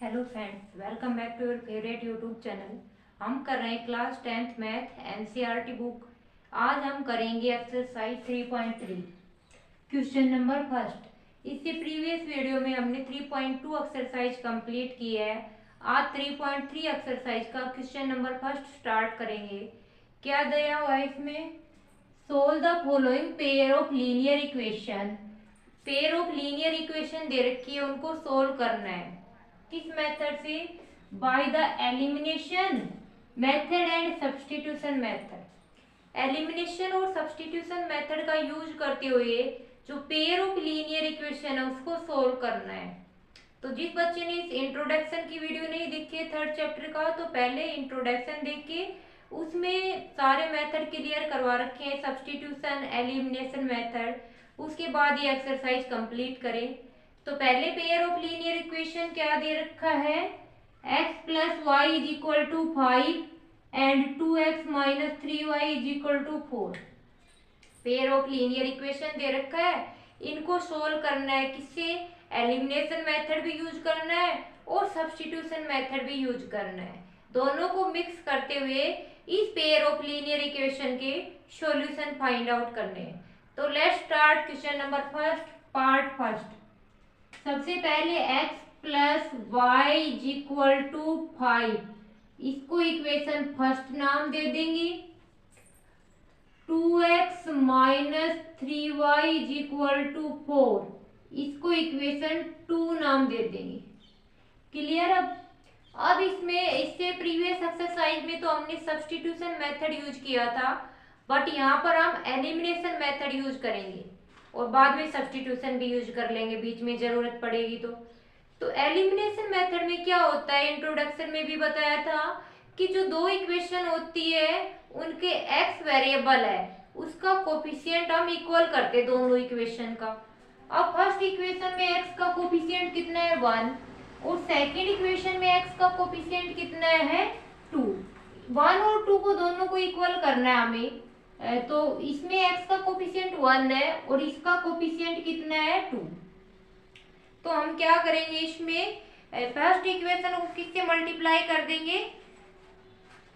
Hello friends, welcome back to your favourite YouTube channel. हम कर रहे हैं class 10th math NCERT book. आज हम करेंगे एक्सरसाइज 3.3 क्वेश्चन नंबर फर्स्ट। इससे प्रीवियस वीडियो में हमने 3.2 एक्सरसाइज कंप्लीट की है। आज 3.3 एक्सरसाइज का क्वेश्चन नंबर फर्स्ट स्टार्ट करेंगे। क्या दिया हुआ है इसमें? Solve the following pair of linear equation. Pair of linear equation दे रखी है, उनको सोल्व करना है। किस मेथड से? By the elimination method and substitution method. Elimination और सब्स्टिट्यूशन मेथड का यूज करते हुए जो पेयर ऑफ लीनियर इक्वेशन है उसको सोल्व करना है। तो जिस बच्चे ने इस इंट्रोडक्शन की वीडियो नहीं देखी है थर्ड चैप्टर का, तो पहले इंट्रोडक्शन देख के उसमें सारे मेथड क्लियर करवा रखे हैं, सब्स्टिट्यूशन एलिमिनेशन मेथड। उसके बाद ये एक्सरसाइज कंप्लीट करें। तो पहले पेयर ऑफ लीनियर इक्वेशन क्या दे रखा है? x plus Y is equal to 5 and 2x minus 3y is equal to 4। Pair of linear equation दे रखा है, इनको सोल्व करना है। किससे? एलिमिनेशन मेथड भी यूज करना है और सब्स्टिट्यूशन मेथड भी यूज करना है। दोनों को मिक्स करते हुए इस पेयर ऑफ लीनियर इक्वेशन के सॉल्यूशन फाइंड आउट करने हैं। तो let's start question number first, part first. सबसे पहले x plus Y is equal to 5, इसको इक्वेशन फर्स्ट नाम दे देंगे। 2x minus 3y is equal to 4, इसको इक्वेशन 2 नाम दे देंगे। क्लियर? अब इसमें इससे प्रीवियस एक्सरसाइज में तो हमने सब्स्टिट्यूशन मेथड यूज किया था, बट यहाँ पर हम एलिमिनेशन मेथड यूज करेंगे और बाद में सब्स्टिट्यूशन भी यूज कर लेंगे, बीच में जरूरत पड़ेगी तो एलिमिनेशन मेथड में क्या होता है, इंट्रोडक्शन में भी बताया था कि जो दो इक्वेशन होती है उनके x वेरिएबल है, उसका कोफिशिएंट हम इक्वल करते दोनों इक्वेशन का। अब फर्स्ट इक्वेशन में x का कोफिशिएंट कितना है? 1, और सेकेंड इक्वेशन में x का कोफिशिएंट कितना है? 2। 1 और 2 को दोनों को इक्वल करना है हमें। तो इसमें x का कोफिशिएंट 1 है और इसका कोफिशिएंट कितना है? 2। तो हम क्या करेंगे, इसमें फर्स्ट इक्वेशन को किससे मल्टीप्लाई कर देंगे?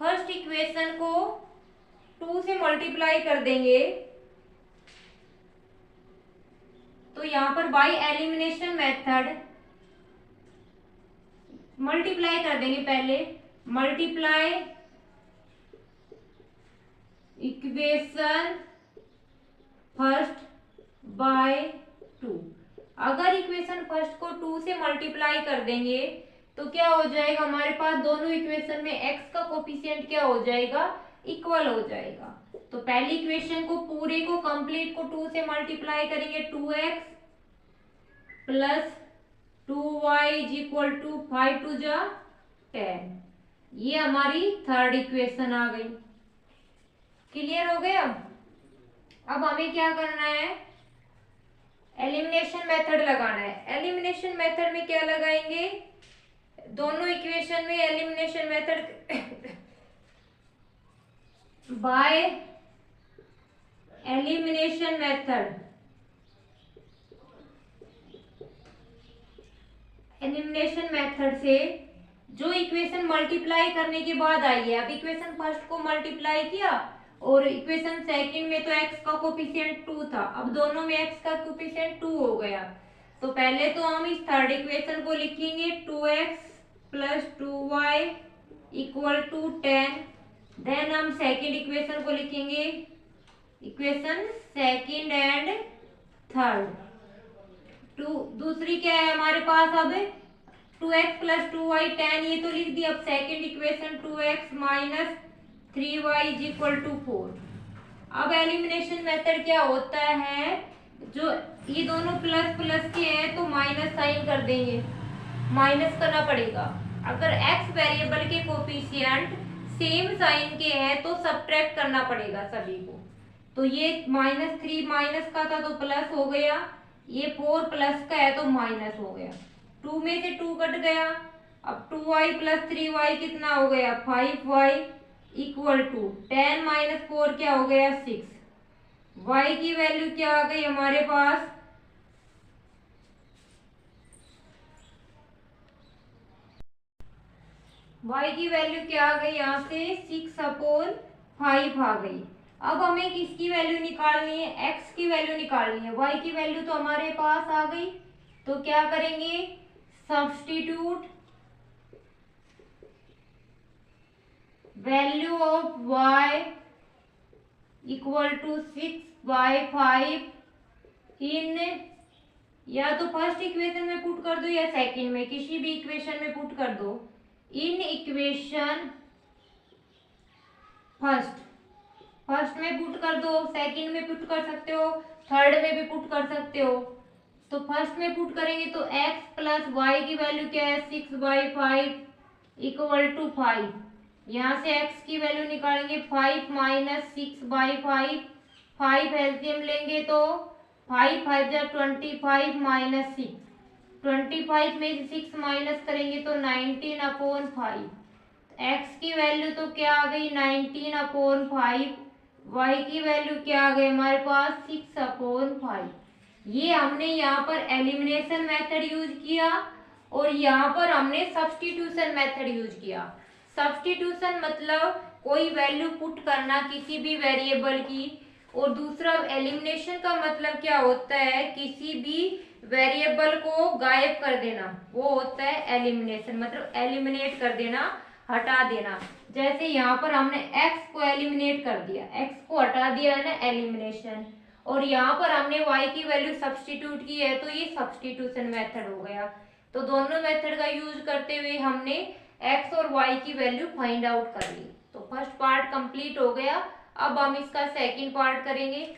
फर्स्ट इक्वेशन को 2 से मल्टीप्लाई कर देंगे। तो यहाँ पर बाय एलिमिनेशन मेथड मल्टीप्लाई कर देंगे। पहले मल्टीप्लाई इक्वेशन फर्स्ट बाय 2। अगर इक्वेशन फर्स्ट को 2 से मल्टीप्लाई कर देंगे तो क्या हो जाएगा, हमारे पास दोनों इक्वेशन में x का कोफिशिएंट क्या हो जाएगा? इक्वल हो जाएगा। तो पहली इक्वेशन को पूरे को कंप्लीट को 2 से मल्टीप्लाई करेंगे, 2x plus 2y is equal to 5 two जा 10। ये हमारी थर्ड इक्वेशन आ गई। क्लियर हो गया? अब हमें क्या करना है? एलिमिनेशन मेथड लगाना है। एलिमिनेशन मेथड में क्या लगाएंगे? दोनों इक्वेशन में elimination method by elimination method. Elimination method से जो इक्वेशन मल्टीप्लाई करने के बाद आई है, अब इक्वेशन फर्स्ट को मल्टीप्लाई किया और इक्वेशन सेकंड में तो x का कोफिशिएंट 2 था, अब दोनों में x का कोफिशिएंट 2 हो गया। तो पहले तो हम इस थर्ड इक्वेशन को लिखेंगे 2x plus 2y equal to 10। Then हम सेकंड इक्वेशन को लिखेंगे, इक्वेशन सेकंड एंड थर्ड। दूसरी क्या है हमारे पास? अब 2x प्लस 2y 10, ये तो लिख दिया। अब second equation 2x minus 3y is equal to 4। अब एलिमिनेशन मेथड क्या होता है, जो ये दोनों प्लस प्लस के हैं तो माइनस साइन कर देंगे, माइनस करना पड़ेगा। अगर x वेरिएबल के कोफिशिएंट सेम साइन के हैं तो सब्ट्रैक्ट करना पड़ेगा सभी को। तो ये -3 माइनस का था तो प्लस हो गया, ये 4 प्लस का है तो माइनस हो गया। 2 में से 2 कट गया। अब 2y प्लस 3y कितना हो गया? 5y इक्वल टू 10 माइनस 4 क्या हो गया? 6। y की वैल्यू क्या आ गई हमारे पास? y की वैल्यू क्या आ गई, यहाँ से 6/5 आ गई। अब हमें किसकी वैल्यू निकालनी है, x की वैल्यू निकालनी है। y की वैल्यू तो हमारे पास आ गई, तो क्या करेंगे, substitute value of y equal to 6/5 in, या तो फर्स्ट इक्वेशन में पुट कर दो या सेकंड में, किसी भी इक्वेशन में पुट कर दो। इन इक्वेशन फर्स्ट में पुट कर दो, सेकंड में पुट कर सकते हो, थर्ड में भी पुट कर सकते हो। तो फर्स्ट में पुट करेंगे तो x प्लस वाई की वैल्यू क्या है, 6/5 इक्वल टू 5। यहाँ से x की वैल्यू निकालेंगे 5 माइनस 6/5, 5 एलसीएम लेंगे तो 5 5 जा 25 माइनस 6, 25 में से 6 माइनस करेंगे तो 19/5। x की वैल्यू तो क्या आ गई 19/5, y की वैल्यू क्या आ गई हमारे पास 6/5। ये हमने यहाँ पर एलिमिनेशन मेथड यूज किया और यहाँ पर हमने सब्स्टिट्यूशन मेथड यूज किया। सब्स्टिट्यूशन मतलब कोई वैल्यू पुट करना किसी भी वेरिएबल की, और दूसरा एलिमिनेशन का मतलब क्या होता है, किसी भी वेरिएबल को गायब कर देना, वो होता है एलिमिनेशन, मतलब एलिमिनेट कर देना, हटा देना। जैसे यहाँ पर हमने x को एलिमिनेट कर दिया, x को हटा दिया है ना, एलिमिनेशन। और यहाँ पर हमने y की वैल्यू सब्स्टिट्यूट की है, तो ये सब्स्टिट्यूशन मेथड हो गया। तो दोनों मेथड का यूज करते हुए हमने x और y की वैल्यू फाइंड आउट कर ली। तो फर्स्ट पार्ट कंप्लीट हो गया। अब हम इसका सेकंड पार्ट करेंगे।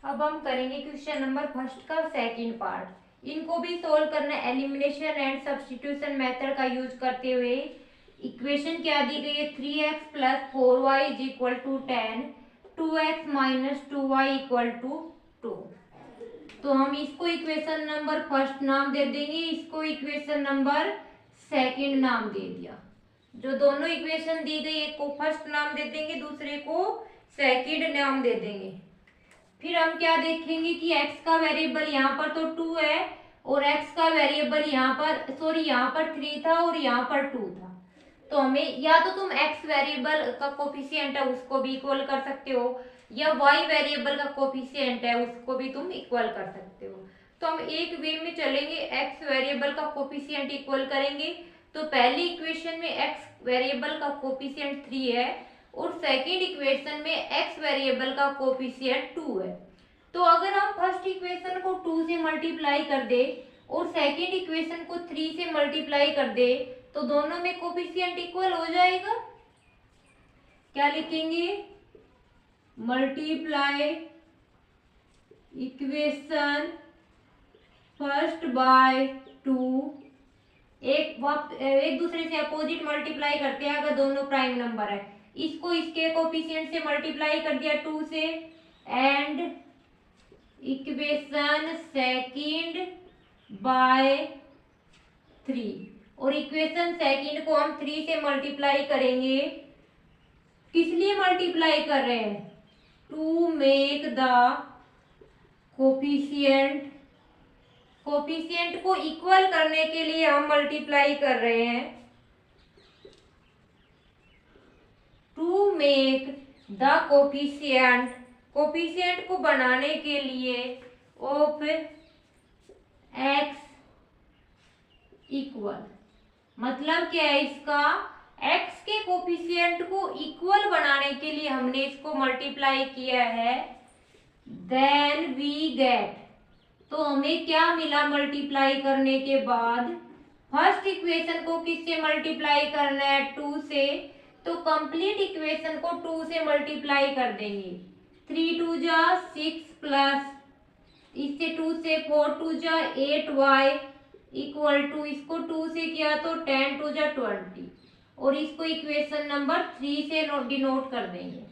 अब हम करेंगे क्वेश्चन नंबर फर्स्ट का सेकंड पार्ट। इनको भी सोल्व करना है एलिमिनेशन एंड सब्स्टिट्यूशन मेथड का यूज करते हुए। इक्वेशन क्या दी गई है, 3x plus 4y is equal to 10, 2x minus 2y equal to 2। तो हम इसको इक्वेशन नंबर फर्स्ट नाम दे देंगे, इसको इक्वेशन नंबर सेकंड नाम दे दिया। जो दोनों इक्वेशन दी गई, एक को फर्स्ट नाम दे देंगे, दूसरे को सेकंड नाम दे देंगे। फिर हम क्या देखेंगे कि x का वेरिएबल यहाँ पर तो 2 है और x का वेरिएबल यहाँ पर यहाँ पर 3 था और यहाँ पर 2 था। तो हमें या तो तुम x वेरिएबल का कोफिशिएंट है उसको भी इक्वल कर सकते हो, या y वेरिएबल का कोफिशिएंट है उसको भी तुम इक्वल कर सकते हो। तो हम एक वे में चलेंगे, x वेरिएबल का कोफिशिएंट इक्वल करेंगे। तो पहली इक्वेशन में x वेरिएबल का कोफिशिएंट 3 है और सेकेंड इक्वेशन में x वेरिएबल का कोफिशिएंट 2 है। तो अगर हम फर्स्ट इक्वेशन को 2 से मल्टीप्लाई कर दे और सेकेंड इक्वेशन को 3 से मल्टीप्लाई कर दे, तो दोनों में कोफिशिएंट इक्वल हो जाएगा। क्या लिखेंगे, मल्टीप्लाई इक्वेशन फर्स्ट बाय 2। एक दूसरे से अपोजिट मल्टीप्लाई करते हैं अगर दोनों प्राइम नंबर है। इसको इसके कोफिशिएंट से मल्टीप्लाई कर दिया 2 से, एंड इक्वेशन सेकंड बाय 3। और इक्वेशन सेकंड को हम 3 से मल्टीप्लाई करेंगे। किस लिए मल्टीप्लाई कर रहे हैं, टू मेक द कोफिशिएंट को इक्वल करने के लिए हम मल्टीप्लाई कर रहे हैं। टू मेक द कोफिशिएंट को बनाने के लिए ऑफ x इक्वल, मतलब क्या है इसका, x के कोफिशिएंट को इक्वल बनाने के लिए हमने इसको मल्टीप्लाई किया है। देन वी गेट, तो हमें क्या मिला मल्टीप्लाई करने के बाद, फर्स्ट इक्वेशन को किससे मल्टीप्लाई करना है, 2 से। तो कंप्लीट इक्वेशन को 2 से मल्टीप्लाई कर देंगे। 3 2 जा 6 प्लस इससे 2 से 4 2 जा 8y इक्वल टू, इसको 2 से किया तो 10 2 जा 20, और इसको इक्वेशन नंबर 3 से डिनोट कर देंगे।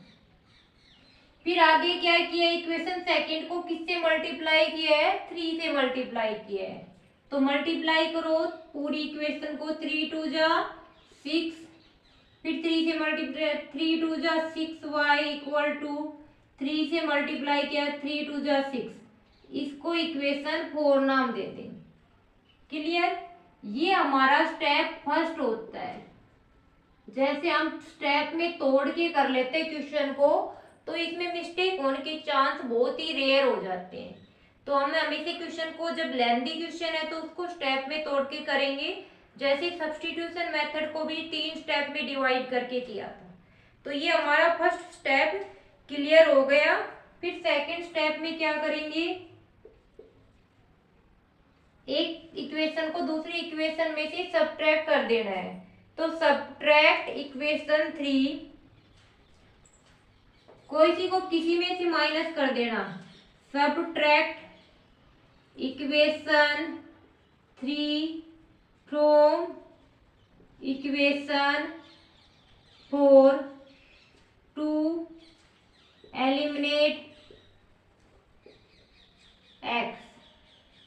फिर आगे क्या किया, इक्वेशन सेकंड को किससे मल्टीप्लाई किया है, 3 से मल्टीप्लाई किया है। तो मल्टीप्लाई करो पूरी इक्वेशन को, 3 2 जा 6, फिर 3 से मल्टीप्लाई, 3 2 जा 6y इक्वल टू 3 से मल्टीप्लाई किया 3 2 जा 6, इसको इक्वेशन 4 नाम देते हैं। क्लियर? ये हमारा स्टेप फर्स्ट होता है। जैसे हम स्टेप में तोड़ के कर लेते हैं क्वेश्चन को, तो इसमें मिस्टेक होने के चांस बहुत ही रेयर हो जाते हैं। तो हमें हमेशा क्वेश्चन को, जब लेंथी क्वेश्चन है तो उसको स्टेप में तोड़ के करेंगे। जैसे सब्स्टिट्यूशन मेथड को भी 3 स्टेप में डिवाइड करके किया था। तो ये हमारा फर्स्ट स्टेप क्लियर हो गया। फिर सेकंड स्टेप में क्या करेंगे, एक इक्वेशन को दूसरी इक्वेशन में से सब्ट्रैक्ट कर देना है। तो सब्ट्रैक्ट इक्वेशन 3, कोई सी को किसी में से माइनस कर देना। Subtract equation 3 from equation 4 to eliminate x।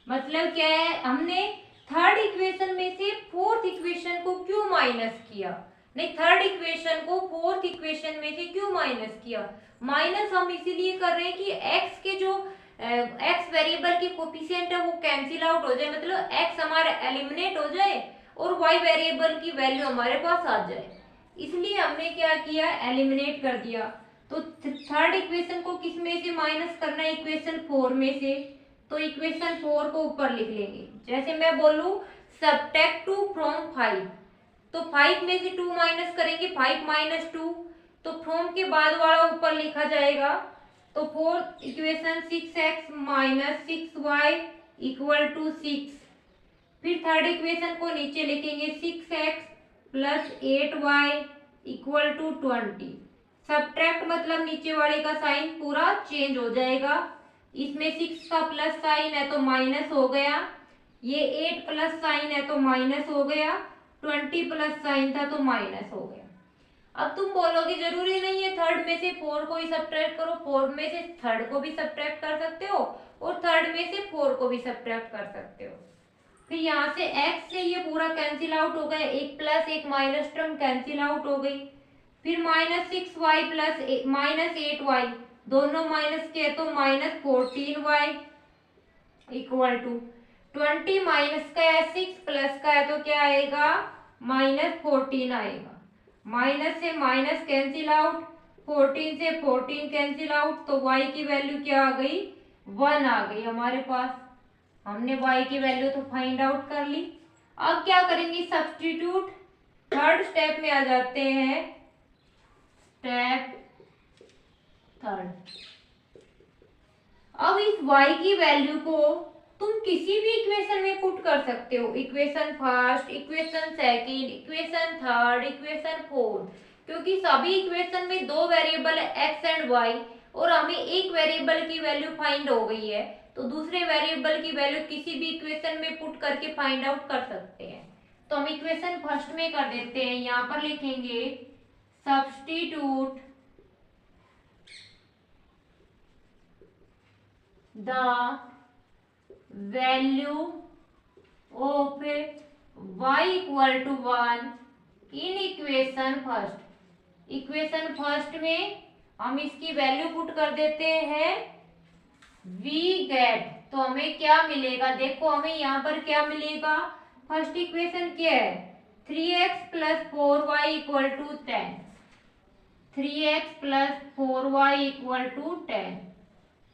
मतलब क्या है, हमने थर्ड इक्वेशन में से फोर्थ इक्वेशन को क्यों माइनस किया? नहीं, थर्ड इक्वेशन को फोर्थ इक्वेशन में से क्यों माइनस किया? माइनस हम इसीलिए कर रहे हैं कि x के जो x वेरिएबल की कोफिशिएंट है वो कैंसिल आउट हो जाए, मतलब x हमारा एलिमिनेट हो जाए और y वेरिएबल की वैल्यू हमारे पास आ जाए। इसलिए हमने क्या किया, एलिमिनेट कर दिया। तो थर्ड इक्वेशन को किस में से माइनस करना है? इक्वेशन 4 में से। तो इक्वेशन 4 को ऊपर लिख लेंगे। जैसे मैं बोलूं सब्ट्रैक्ट 2 फ्रॉम 5, तो 5 में से 2 माइनस करेंगे, 5 माइनस 2, तो फ्रॉम के बाद वाला ऊपर लिखा जाएगा। तो fourth equation 6x minus 6y equal to 6। फिर थर्ड इक्वेशन को नीचे लिखेंगे 6x plus 8y equal to 20। Subtract मतलब नीचे वाले का साइन पूरा चेंज हो जाएगा। इसमें 6 का प्लस साइन है तो माइनस हो गया, ये 8 प्लस साइन है तो माइनस हो गया, 20 प्लस साइन था तो माइनस हो गया। अब तुम बोलोगे जरूरी नहीं है थर्ड में से 4 को ही सब्ट्रैक्ट करो, 4 में से थर्ड को भी सब्ट्रैक्ट कर सकते हो और थर्ड में से 4 को भी सब्ट्रैक्ट कर सकते हो। फिर यहाँ से x से ये पूरा कैंसिल आउट हो गया, एक प्लस एक माइनस टर्म कैंसिल आउट हो गई। फिर minus 6y plus minus 8y, दोनों माइनस के तो minus 14y equal to 20 minus का है 6 प्लस का है तो क्या आएगा, माइनस 14 आएगा। माइनस से माइनस कैंसिल आउट, 14 से 14 कैंसिल आउट, तो y की वैल्यू क्या आ गई, 1 आ गई हमारे पास। हमने y की वैल्यू तो फाइंड आउट कर ली। अब क्या करेंगे, सब्स्टिट्यूट। थर्ड स्टेप में आ जाते हैं, स्टेप थर्ड। अब इस y की वैल्यू को तुम किसी भी इक्वेशन में पुट कर सकते हो, equation first, equation second, equation third, equation fourth, क्योंकि सभी इक्वेशन में 2 वेरिएबल है x एंड y और हमें एक वेरिएबल की वैल्यू फाइंड हो गई है, तो दूसरे वेरिएबल की वैल्यू किसी भी इक्वेशन में पुट करके फाइंड आउट कर सकते हैं। तो हम इक्वेशन फर्स्ट में कर देते हैं, यहाँ पर लिखेंगे substitute the value of y equal to 1 in equation first. Equation first में हम इसकी वैल्यू पुट कर देते हैं, वी गेट, तो हमें क्या मिलेगा, देखो हमें यहाँ पर क्या मिलेगा, फर्स्ट इक्वेशन क्या है, 3x plus 4y equal to 10, 3x plus 4y equal to 10।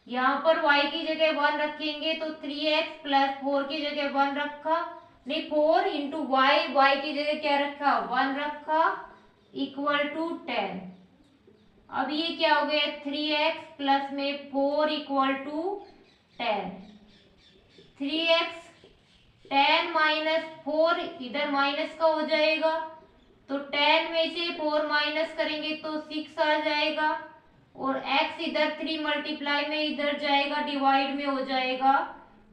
यहाँ पर y की जगह 1 रखेंगे तो 3x प्लस 4 की जगह 1 रखा, नहीं 4 इंटू y की जगह क्या रखा, 1 रखा, इक्वल टू 10। अब ये क्या हो गया, 3x प्लस में 4 इक्वल टू 10, 3x 10 माइनस 4 इधर माइनस का हो जाएगा, तो 10 में से 4 माइनस करेंगे तो 6 आ जाएगा, और x इधर 3 मल्टीप्लाई में इधर जाएगा, डिवाइड में हो जाएगा,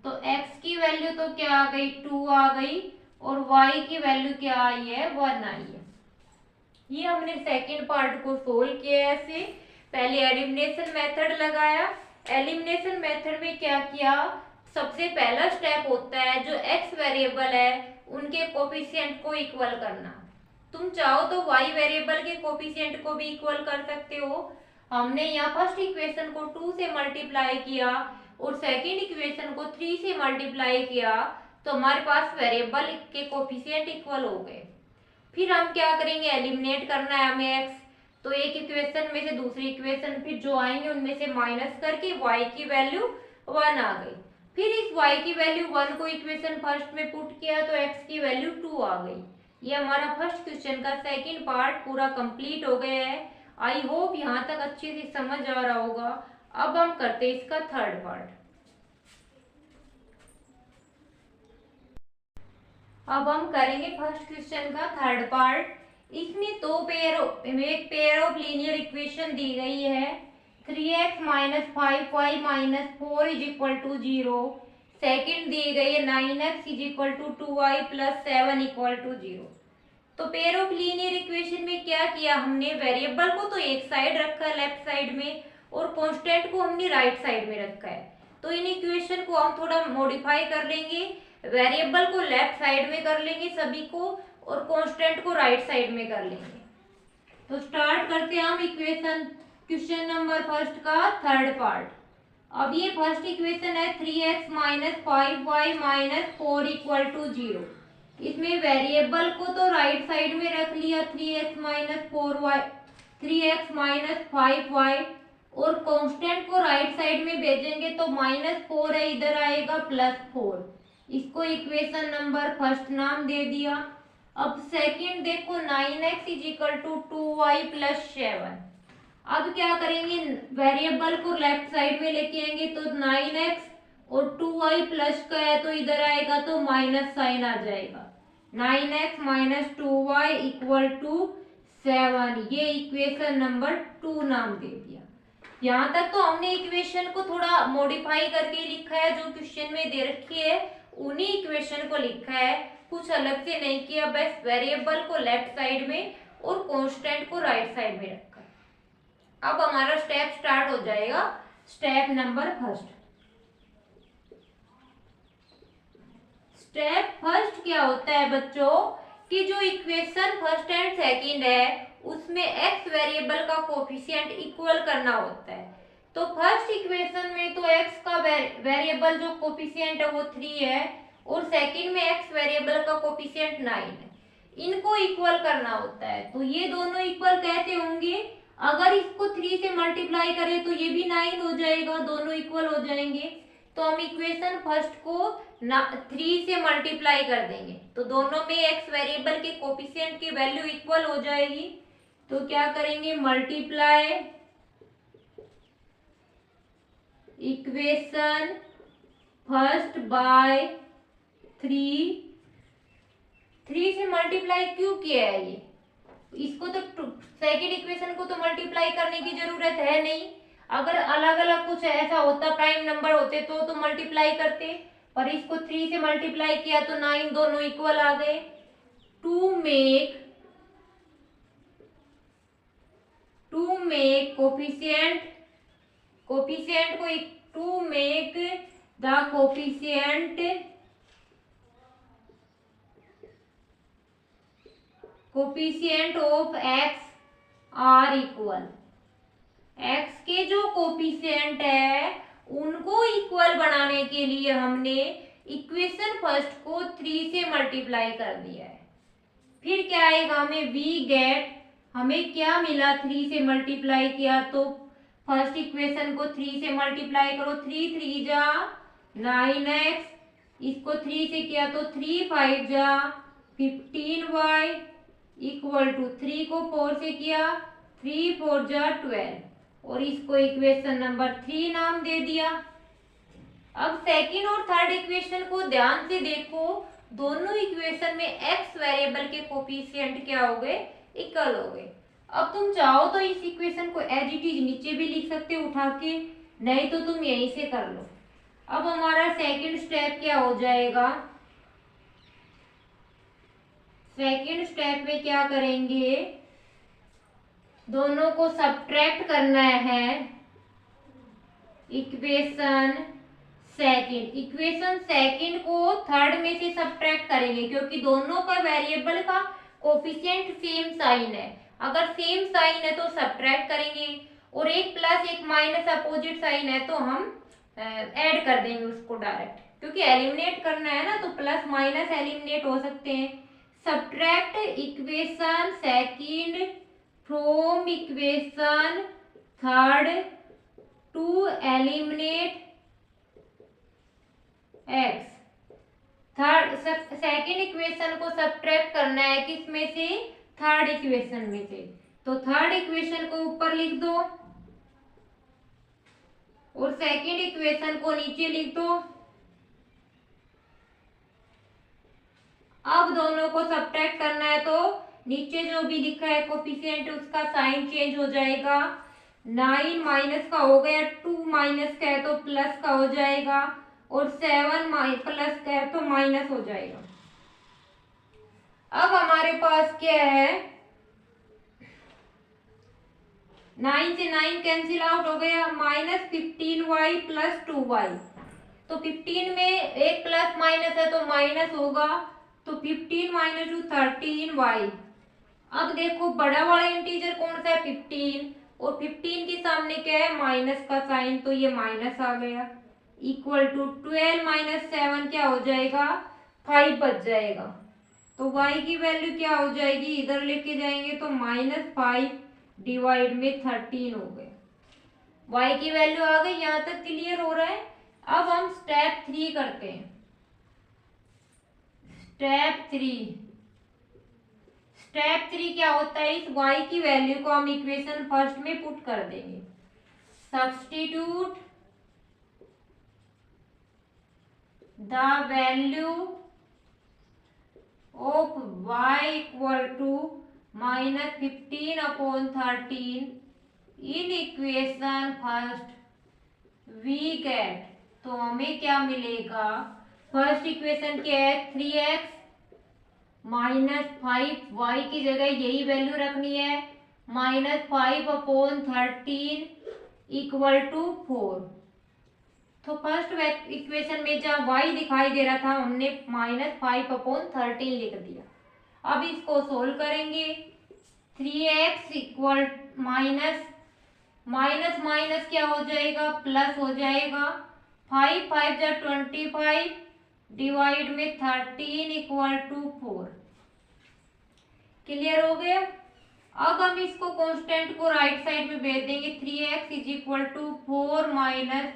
तो x की वैल्यू तो क्या आ गई, 2 आ गई, और y की वैल्यू क्या आई है, 1 आई है। ये हमने सेकेंड पार्ट को सोल्व किया ऐसे। पहले एलिमिनेशन मेथड लगाया, एलिमिनेशन मेथड में क्या किया, सबसे पहला स्टेप होता है जो x वेरिएबल है उनके कोफिशिएंट को इक्वल करना। तुम चाहो तो y वेरिएबल के कोफिशिएंट को भी इक्वल कर सकते हो। हमने यहाँ फर्स्ट इक्वेशन को 2 से मल्टीप्लाई किया और सेकंड इक्वेशन को 3 से मल्टीप्लाई किया तो हमारे पास वेरिएबल के कोफिशिएंट इक्वल हो गए। फिर हम क्या करेंगे, एलिमिनेट करना है हमें x, तो एक इक्वेशन में से दूसरी इक्वेशन फिर जो आएंगे उनमें से माइनस करके y की वैल्यू 1 आ गई। फिर इस y की वैल्यू 1 को इक्वेशन फर्स्ट में पुट किया तो x की वैल्यू 2 आ गई। ये हमारा फर्स्ट क्वेश्चन का सेकंड पार्ट पूरा कंप्लीट हो गया है। आई होप यहाँ तक अच्छे से समझ आ रहा होगा। अब हम करते हैं इसका थर्ड पार्ट। अब हम करेंगे फर्स्ट क्वेश्चन का थर्ड पार्ट। इसमें एक पेयर ऑफ लीनियर इक्वेशन दी गई है। 3x minus 5y minus 4 is equal to 0। Second दी गई है 9x is equal to 2y plus 7 equal to 0। तो पेयर ऑफ लीनियर इक्वेशन में क्या किया हमने, वेरिएबल को तो एक साइड रखा है लेफ्ट साइड में और कांस्टेंट को हमने राइट साइड में रखा है। तो इन इक्वेशन को हम थोड़ा मॉडिफाई कर लेंगे, वेरिएबल को लेफ्ट साइड में कर लेंगे सभी को और कांस्टेंट को राइट साइड में कर लेंगे। तो स्टार्ट करते हैं हम इक्वेशन क्वेश्चन नंबर फर्स्ट का थर्ड पार्ट। अब ये फर्स्ट इक्वेशन है 3x minus 5y minus 4 equal to 0। इसमें वेरिएबल को तो राइट साइड में रख लिया 3x minus 4y 3x minus 5y और कांस्टेंट को राइट साइड में भेजेंगे तो -4 है, इधर आएगा +4। इसको इक्वेशन नंबर फर्स्ट नाम दे दिया। अब सेकंड देखो 9x is equal to 2y plus 7। अब क्या करेंगे, वेरिएबल को लेफ्ट साइड में लेके आएंगे तो 9x और 2y प्लस का है तो इधर आएगा तो माइनस साइन आ जाएगा। 9x minus 2y equal to 7। ये इक्वेशन नंबर 2 नाम दे दिया। यहाँ तक तो हमने इक्वेशन को थोड़ा मॉडिफाई करके लिखा है, जो क्वेश्चन में दे रखी है उन्हीं इक्वेशन को लिखा है, कुछ अलग से नहीं किया। बस वेरिएबल को लेफ्ट साइड में और कांस्टेंट को राइट साइड में रखा। अब हमारा स्टेप स्टार्ट हो जाएगा, step number first. Step first क्या होता है बच्चों कि जो इक्वेशन फर्स्ट एंड सेकंड है उसमें x वेरिएबल का कोफिशिएंट इक्वल करना होता है। तो फर्स्ट इक्वेशन में तो x का वेरिएबल जो कोफिशिएंट है वो 3 है और सेकंड में x वेरिएबल का कोफिशिएंट 9 है। इनको इक्वल करना होता है। तो ये दोनों इक्वल कैसे होंगे, अगर इसको 3 से मल्टीप्लाई करें तो ये भी 9 हो जाएगा, दोनों इक्वल हो जाएंगे। तो हम इक्वेशन फर्स्ट को 3 से मल्टीप्लाई कर देंगे तो दोनों में x वेरिएबल के कोफिशिएंट की वैल्यू इक्वल हो जाएगी। तो क्या करेंगे, मल्टीप्लाई इक्वेशन फर्स्ट बाय 3 से मल्टीप्लाई क्यों किया है ये, इसको तो सेकेंड इक्वेशन को तो मल्टीप्लाई करने की जरूरत है नहीं। अगर अलग अलग कुछ ऐसा होता, प्राइम नंबर होते तो मल्टीप्लाई करते, पर इसको 3 से मल्टीप्लाई किया तो 9 दोनों इक्वल आ गए। टू मेक कोफिशिएंट को to make the coefficient of x are equal. x के जो कोफिशिएंट है उनको इक्वल बनाने के लिए हमने इक्वेशन फर्स्ट को 3 से मल्टीप्लाई कर दिया है। फिर क्या आएगा, हमें वी गेट, हमें क्या मिला 3 से मल्टीप्लाई किया तो फर्स्ट इक्वेशन को 3 से मल्टीप्लाई करो, 3 3 जा 9x, इसको 3 से किया तो 3 5 जा 15y इक्वल टू 3 को 4 से किया 3 4 जा 12 और इसको इक्वेशन नंबर 3 नाम दे दिया। अब सेकंड और थर्ड इक्वेशन को ध्यान से देखो, दोनों इक्वेशन में x वेरिएबल के कोफिशिएंट क्या हो गए, इक्वल हो गए। अब तुम चाहो तो इस इक्वेशन को एज इट इज नीचे भी लिख सकते हो उठा के, नहीं तो तुम यहीं से कर लो। अब हमारा सेकंड स्टेप क्या हो जाएगा, सेकंड स्टेप में क्या करेंगे, दोनों को सब्ट्रैक्ट करना है। इक्वेशन सेकंड को थर्ड में से सब्ट्रैक्ट करेंगे क्योंकि दोनों का वेरिएबल का कोफिशिएंट सेम साइन है। अगर सेम साइन है तो सब्ट्रैक्ट करेंगे और एक प्लस एक माइनस अपोजिट साइन है तो हम ऐड कर देंगे उसको डायरेक्ट, क्योंकि एलिमिनेट करना है ना, तो प्लस माइनस एलिमिनेट हो सकते हैं। Subtract equation second from equation third to eliminate x. Third second equation को सब्ट्रैक्ट करना है किस में से, थर्ड इक्वेशन में से। तो थर्ड इक्वेशन को ऊपर लिख दो और सेकंड इक्वेशन को नीचे लिख दो। अब दोनों को सब्ट्रैक्ट करना है तो नीचे जो भी लिखा है कोफिशिएंट उसका साइन चेंज हो जाएगा। 9 माइनस का हो गया, 2 माइनस का है तो प्लस का हो जाएगा, और 7 प्लस का है तो माइनस हो जाएगा। अब हमारे पास क्या है, 9 से 9 कैंसिल आउट हो गया, -15y प्लस 2y। तो 15 में एक प्लस माइनस है तो माइनस होगा, तो 15 माइनस 2 13y। अब देखो बड़ा वाला इंटीजर कौन सा है, 15, और 15 के सामने क्या है, माइनस का साइन, तो ये माइनस आ गया, इक्वल टू 12 माइनस 7 क्या हो जाएगा, 5 बच जाएगा। तो y की वैल्यू क्या हो जाएगी, इधर लेके जाएंगे तो -5 डिवाइड में 13 हो गया। y की वैल्यू आ गई, यहां तक क्लियर हो रहा है। अब हम स्टेप 3 करते हैं। स्टेप 3 क्या होता है, इस y की वैल्यू को हम इक्वेशन फर्स्ट में पुट कर देंगे। Substitute the value of y equal to -15/13 in equation first we get. तो हमें क्या मिलेगा, फर्स्ट इक्वेशन क्या है, 3x -5, y की जगह यही वैल्यू रखनी है, -5/13 इक्वल टू 4। तो फर्स्ट इक्वेशन में जहाँ y दिखाई दे रहा था हमने -5/13 लिख दिया। अब इसको सोल्व करेंगे, 3x इक्वल माइनस माइनस क्या हो जाएगा, प्लस हो जाएगा, 5 5 जा 25 डिवाइड में 13 इक्वल टू 4। क्लियर हो गया। अब हम इसको कांस्टेंट को राइट साइड में भेज देंगे, 3x is equal to 4 minus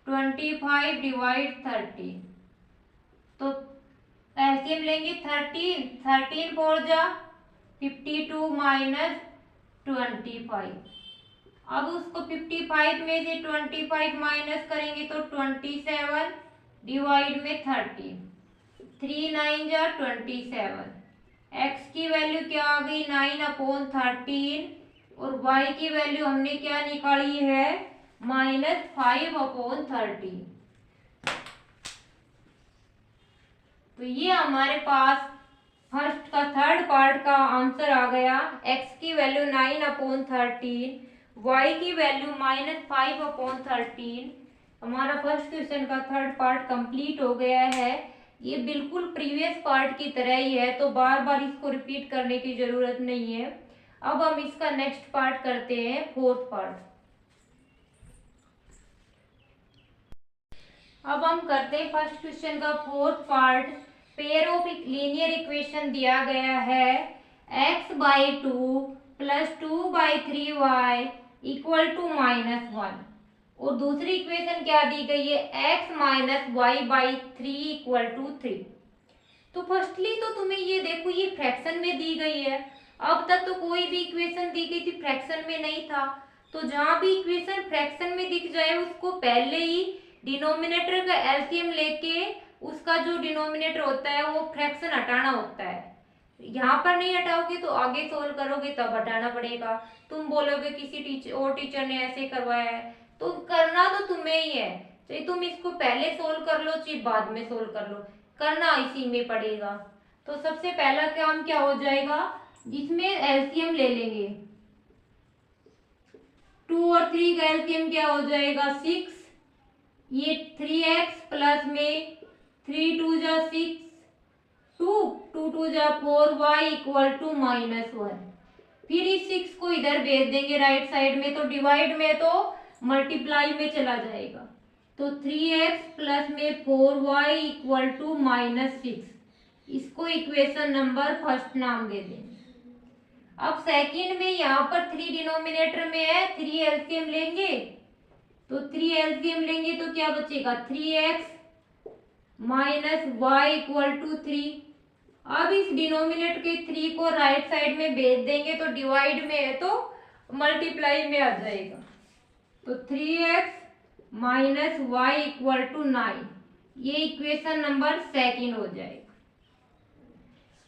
25 divide 13। तो एलसीएम लेंगे, 13 4 जा 52 माइनस 25। अब उसको 55 में से 25 माइनस करेंगे तो 27 डिवाइड में 30, 3 9 जा 27। x की वैल्यू क्या आ गई, 9/13, और y की वैल्यू हमने क्या निकाली है, -5/13। तो ये हमारे पास फर्स्ट का थर्ड पार्ट का आंसर आ गया। x की वैल्यू 9/13, y की वैल्यू -5/13। हमारा फर्स्ट क्वेश्चन का थर्ड पार्ट कंप्लीट हो गया है। ये बिल्कुल प्रीवियस पार्ट की तरह ही है, तो बार बार इसको रिपीट करने की जरूरत नहीं है। अब हम इसका नेक्स्ट पार्ट करते हैं, फोर्थ पार्ट। अब हम करते हैं फर्स्ट क्वेश्चन का fourth part. Pair of linear equation दिया गया है, x/2 plus 2/3y equal to -1, और दूसरी इक्वेशन क्या दी गई है, x minus y/3 equal to 3। तो फर्स्टली तो तुम्हें ये देखो, ये फ्रैक्शन में दी गई है। अब तक तो कोई भी इक्वेशन दी गई थी फ्रैक्शन में नहीं था, तो जहां भी इक्वेशन फ्रैक्शन में दिख जाए उसको पहले ही डिनोमिनेटर का एलसीएम लेके उसका जो डिनोमिनेटर होता है वो फ्रैक्शन हटाना होता है। यहाँ पर नहीं हटाओगे तो आगे सोल्व करोगे तब हटाना पड़ेगा। तुम बोलोगे किसी और टीचर ने ऐसे करवाया है, तो करना तो तुम्हें ही है, चाहे तुम इसको पहले सोल्व कर लो चाहे बाद में सोल्व कर लो, करना इसी में पड़ेगा। तो सबसे पहला काम क्या हो जाएगा, जिसमें एलसीएम ले लेंगे, 2 और 3 का एलसीएम क्या हो जाएगा, 6। ये 3x प्लस में 3 2 जा 6, 2 2 2 जा 4y इक्वल टू -1। फिर इस 6 को इधर भेज देंगे राइट साइड में, तो डिवाइड में तो मल्टीप्लाई में चला जाएगा। तो 3x प्लस में 4y इक्वल टू -6। इसको इक्वेशन नंबर फर्स्ट नाम दे देंगे। अब सेकंड में यहाँ पर 3 डिनोमिनेटर में है, 3 एलसीएम लेंगे, तो 3 एलसीएम लेंगे तो क्या बचेगा 3x minus y equal to 3। अब इस डिनोमिनेटर के 3 को राइट साइड में भेज देंगे तो डिवाइड में है तो मल्टीप्लाई में आ जाएगा। तो 3x minus y equal to 9, ये इक्वेशन नंबर सेकंड हो जाएगा।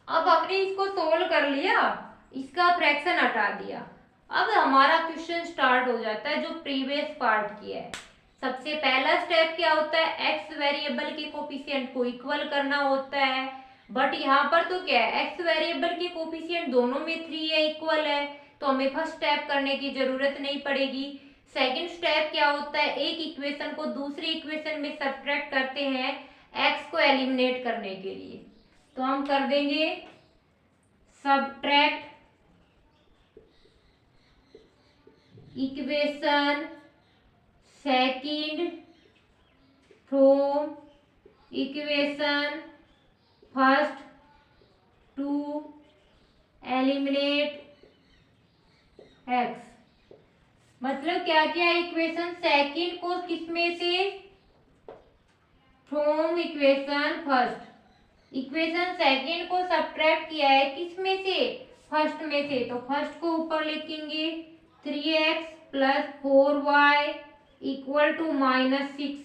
अब हमने इसको सोल्व कर लिया, इसका फ्रैक्शन हटा दिया। अब हमारा क्वेश्चन स्टार्ट हो जाता है जो प्रीवियस पार्ट किया है। सबसे पहला स्टेप क्या होता है, एक्स वेरिएबल के कोफिशिएंट को इक्वल करना होता है। बट यहाँ पर तो क्या है, एक्स वेरिएबल के कोफिशिएंट दोनों में 3 है, इक्वल है, तो हमें फर्स्ट स्टेप करने की जरूरत नहीं पड़ेगी। सेकंड स्टेप क्या होता है, एक इक्वेशन को दूसरी इक्वेशन में सब्ट्रैक्ट करते हैं एक्स को एलिमिनेट करने के लिए। तो हम कर देंगे subtract equation second from equation first to eliminate x. मतलब क्या क्या, इक्वेशन सेकंड को किसमें से, from equation first. Equation second को सब्ट्रैक्ट किया है किसमें से, फर्स्ट में से, तो फर्स्ट को ऊपर लिखेंगे 3x plus 4y equal to -6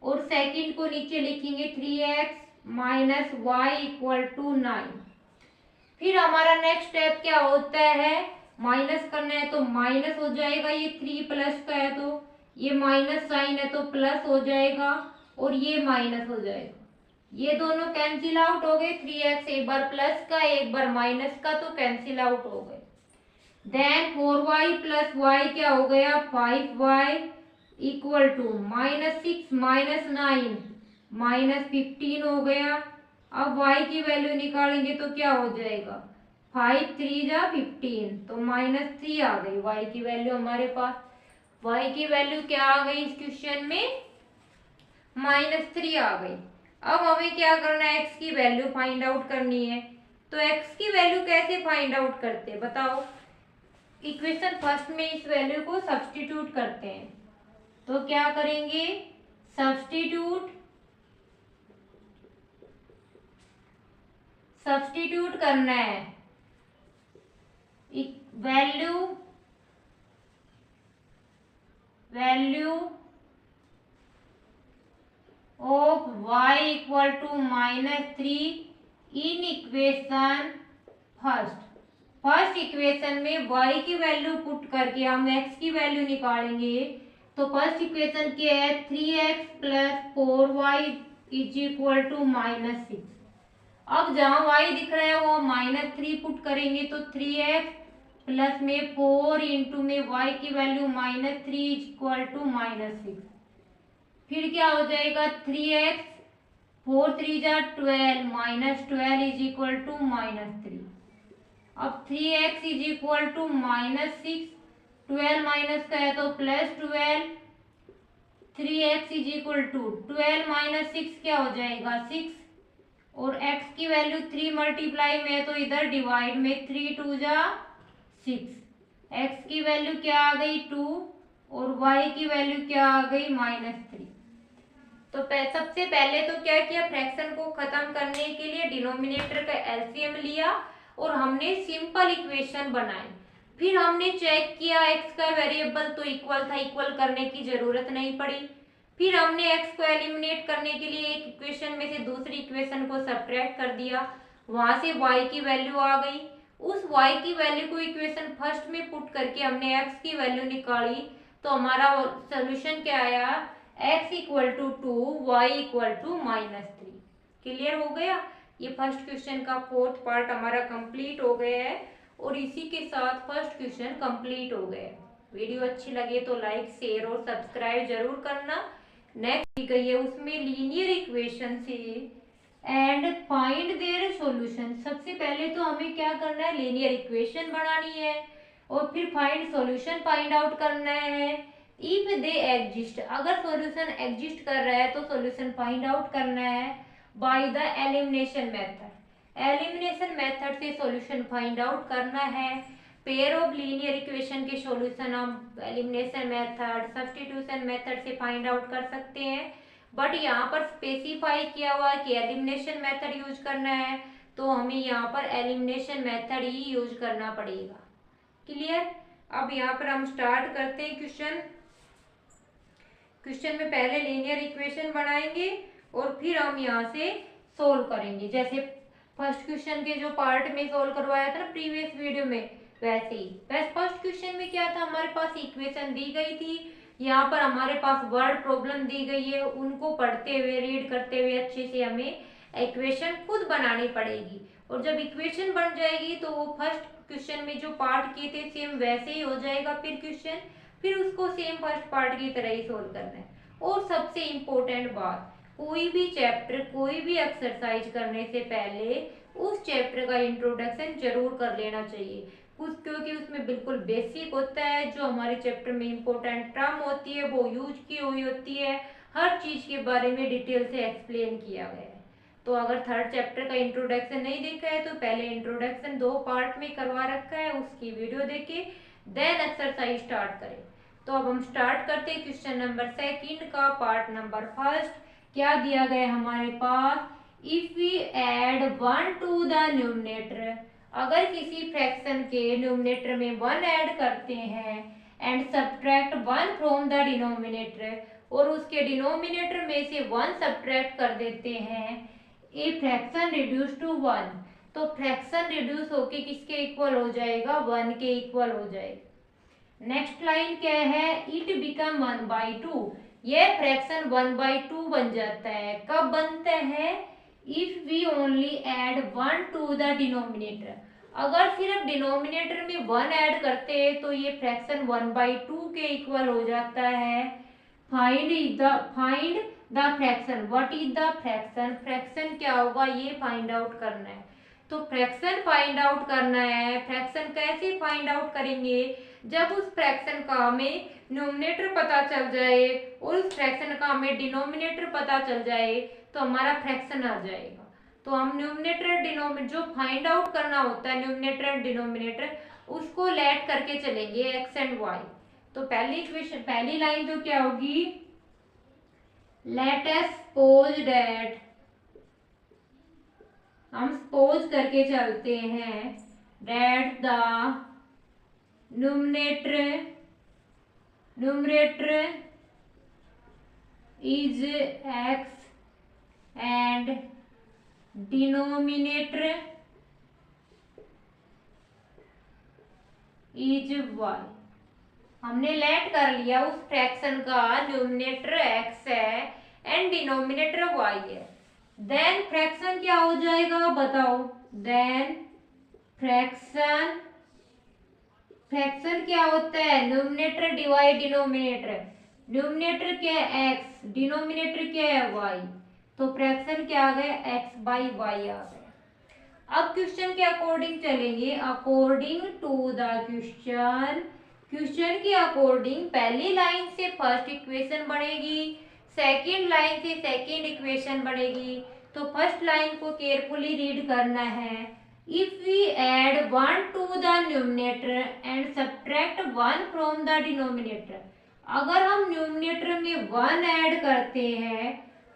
और सेकंड को नीचे लिखेंगे 3x minus y equal to 9। फिर हमारा नेक्स्ट स्टेप क्या होता है, माइनस करना है तो माइनस हो जाएगा, ये 3 प्लस का है तो ये माइनस साइन है तो प्लस हो जाएगा और ये माइनस हो जाएगा। ये दोनों कैंसिल आउट हो गए, 3x एक बार प्लस का एक बार माइनस का तो कैंसिल आउट हो गए। देन 4y प्लस वाई क्या हो गया 5y इक्वल टू -6 माइनस 9 -15 हो गया। अब y की वैल्यू निकालेंगे तो क्या हो जाएगा 5 3 जा 15, तो -3 आ गई y की वैल्यू हमारे पास। y की वैल्यू क्या आ गई इस क्वेश्चन में -3 आ गई। अब हमें क्या करना है, x की वैल्यू फाइंड आउट करनी है। तो x की वैल्यू कैसे फाइंड आउट करते हैं बताओ, इक्वेशन फर्स्ट में इस वैल्यू को सब्स्टिट्यूट करते हैं। तो क्या करेंगे, सब्स्टिट्यूट करना है value of y equal to -3 in equation first equation में y की वैल्यू पुट करके हम x की वैल्यू निकालेंगे। तो फर्स्ट इक्वेशन क्या है 3x plus 4y is equal to -6। अब जहाँ y दिख रहा है वो -3 पुट करेंगे तो 3x प्लस में 4 इंटू में y की वैल्यू -3 इज इक्वल टू -6। फिर क्या हो जाएगा 3x 4 3 जा 12 -12 इज इक्वल टू -3। अब 3x is equal to -6, 12 minus का है तो +12, 3x is equal to 12 minus 6 क्या हो जाएगा 6 और x की वैल्यू 3 मल्टीप्लाई में है तो इधर डिवाइड में 3 2 जा 6, x की वैल्यू क्या आ गई 2 और y की वैल्यू क्या आ गई -3। तो सबसे पहले तो क्या किया, फ्रैक्शन को खत्म करने के लिए डिनोमिनेटर का एलसीएम लिया और हमने सिंपल इक्वेशन बनाई। फिर हमने चेक किया x का वेरिएबल तो इक्वल था, इक्वल करने की जरूरत नहीं पड़ी। फिर हमने x को एलिमिनेट करने के लिए एक इक्वेशन में से दूसरी इक्वेशन को सब्ट्रैक्ट कर दिया, वहां से y की वैल्यू आ गई। उस y की वैल्यू को इक्वेशन फर्स्ट में पुट करके हमने x की वैल्यू निकाली तो हमारा सोल्यूशन क्या आया, x equal to 2 y equal to -3। Clear हो गया, ये फर्स्ट क्वेश्चन का फोर्थ पार्ट हमारा कंप्लीट हो गया है और इसी के साथ फर्स्ट क्वेश्चन कंप्लीट हो गया। वीडियो अच्छी लगे तो लाइक शेयर और सब्सक्राइब जरूर करना। नेक्स्ट दी गई है उसमें लीनियर इक्वेशन से एंड फाइंड देयर सॉल्यूशन। सबसे पहले तो हमें क्या करना है, लीनियर इक्वेशन बनानी है और फिर फाइंड सॉल्यूशन फाइंड आउट करना है। इफ दे एग्जिस्ट, अगर सॉल्यूशन एग्जिस्ट कर रहा है तो सॉल्यूशन फाइंड आउट करना है bye the elimination method. Elimination method से सॉल्यूशन फाइंड आउट करना है। पेयर ऑफ लीनियर इक्वेशन के सॉल्यूशन हम एलिमिनेशन मेथड, सब्स्टिट्यूशन मेथड से फाइंड आउट कर सकते हैं, बट यहाँ पर स्पेसिफाई किया हुआ है कि एलिमिनेशन मेथड यूज करना है, तो हमें यहाँ पर एलिमिनेशन मेथड ही यूज करना पड़ेगा। क्लियर। अब यहाँ पर हम स्टार्ट करते हैं क्वेश्चन। क्वेश्चन में पहले लीनियर इक्वेशन बनाएंगे और फिर हम यहाँ से सोल्व करेंगे, जैसे फर्स्ट क्वेश्चन के जो पार्ट में सोल्व करवाया था ना प्रीवियस वीडियो में, वैसे ही। वैसे फर्स्ट क्वेश्चन में क्या था, हमारे पास इक्वेशन दी गई थी, यहाँ पर हमारे पास वर्ड प्रॉब्लम दी गई है, उनको पढ़ते हुए रीड करते हुए अच्छे से हमें इक्वेशन खुद बनानी पड़ेगी, और जब इक्वेशन बन जाएगी तो वो फर्स्ट क्वेश्चन में जो पार्ट किए थे सेम वैसे ही हो जाएगा फिर क्वेश्चन, फिर उसको सेम फर्स्ट पार्ट की तरह ही सोल्व करना है। और सबसे इम्पोर्टेंट बात, कोई भी चैप्टर, कोई भी एक्सरसाइज करने से पहले उस चैप्टर का इंट्रोडक्शन जरूर कर लेना चाहिए कुछ, क्योंकि उसमें बिल्कुल बेसिक होता है, जो हमारे चैप्टर में इम्पोर्टेंट टर्म होती है वो यूज की हुई होती है, हर चीज के बारे में डिटेल से एक्सप्लेन किया गया है। तो अगर थर्ड चैप्टर का इंट्रोडक्शन नहीं देखा है तो पहले इंट्रोडक्शन 2 पार्ट में करवा रखा है, उसकी वीडियो देखे देन एक्सरसाइज स्टार्ट करें। तो अब हम स्टार्ट करते हैं क्वेश्चन नंबर 2 का पार्ट नंबर 1। क्या दिया गया हमारे पास, if we add 1 to the numerator, अगर किसी फ्रैक्शन के न्यूमरेटर में 1 ऐड करते हैं and subtract 1 from the denominator, और उसके डिनोमिनेटर में से 1 सब्ट्रैक्ट कर देते हैं, ए फ्रैक्शन रिड्यूस टू 1, तो फ्रैक्शन रिड्यूस होके किसके इक्वल हो जाएगा, 1 के इक्वल हो जाएगा। नेक्स्ट लाइन क्या है, इट बिकम 1/2, यह फ्रैक्शन 1/2 बन जाता है। कब बनता है, if we only add 1 to the denominator, अगर सिर्फ डिनोमिनेटर में 1 ऐड करते हैं तो ये फ्रैक्शन 1/2 के इक्वल हो जाता है। Find the fraction, what is the fraction, fraction क्या होगा ये फाइंड आउट करना है। तो फ्रैक्शन फाइंड आउट करना है। फ्रैक्शन कैसे फाइंड आउट करेंगे, जब उस फ्रैक्शन का हमें न्यूमरेटर पता चल जाए और उस फ्रैक्शन का हमें डिनोमिनेटर पता चल जाए तो हमारा फ्रैक्शन आ जाएगा। तो हम न्यूमरेटर डिनोमिनेटर जो फाइंड आउट करना होता है, न्यूमरेटर डिनोमिनेटर, उसको लेट करके चलेंगे एक्स एंड वाई। तो पहली इक्वेशन, पहली लाइन तो क्या होगी, लेट अस सपोज दैट, हम सपोज करके चलते हैं, that the numerator is x and denominator is y. हमने लेट कर लिया उस फ्रैक्शन का न्यूमरेटर x है एंड डिनोमिनेटर y है। देन फ्रैक्शन क्या हो जाएगा बताओ, देन फ्रैक्शन क्या होता है, न्यूमरेटर डिवाइड डिनोमिनेटर, न्यूमरेटर क्या है x, डिनोमिनेटर क्या है y, तो फ्रैक्शन क्या आ गया, x/y आ गया। अब क्वेश्चन के अकॉर्डिंग चलेंगे, अकॉर्डिंग टू द क्वेश्चन के अकॉर्डिंग पहली लाइन से फर्स्ट इक्वेशन बनेगी, सेकंड लाइन से सेकंड इक्वेशन बनेगी। तो फर्स्ट लाइन को केयरफुली रीड करना है, if we add 1 to the numerator and subtract 1 from the denominator, अगर हम न्यूमरेटर में 1 ऐड करते हैं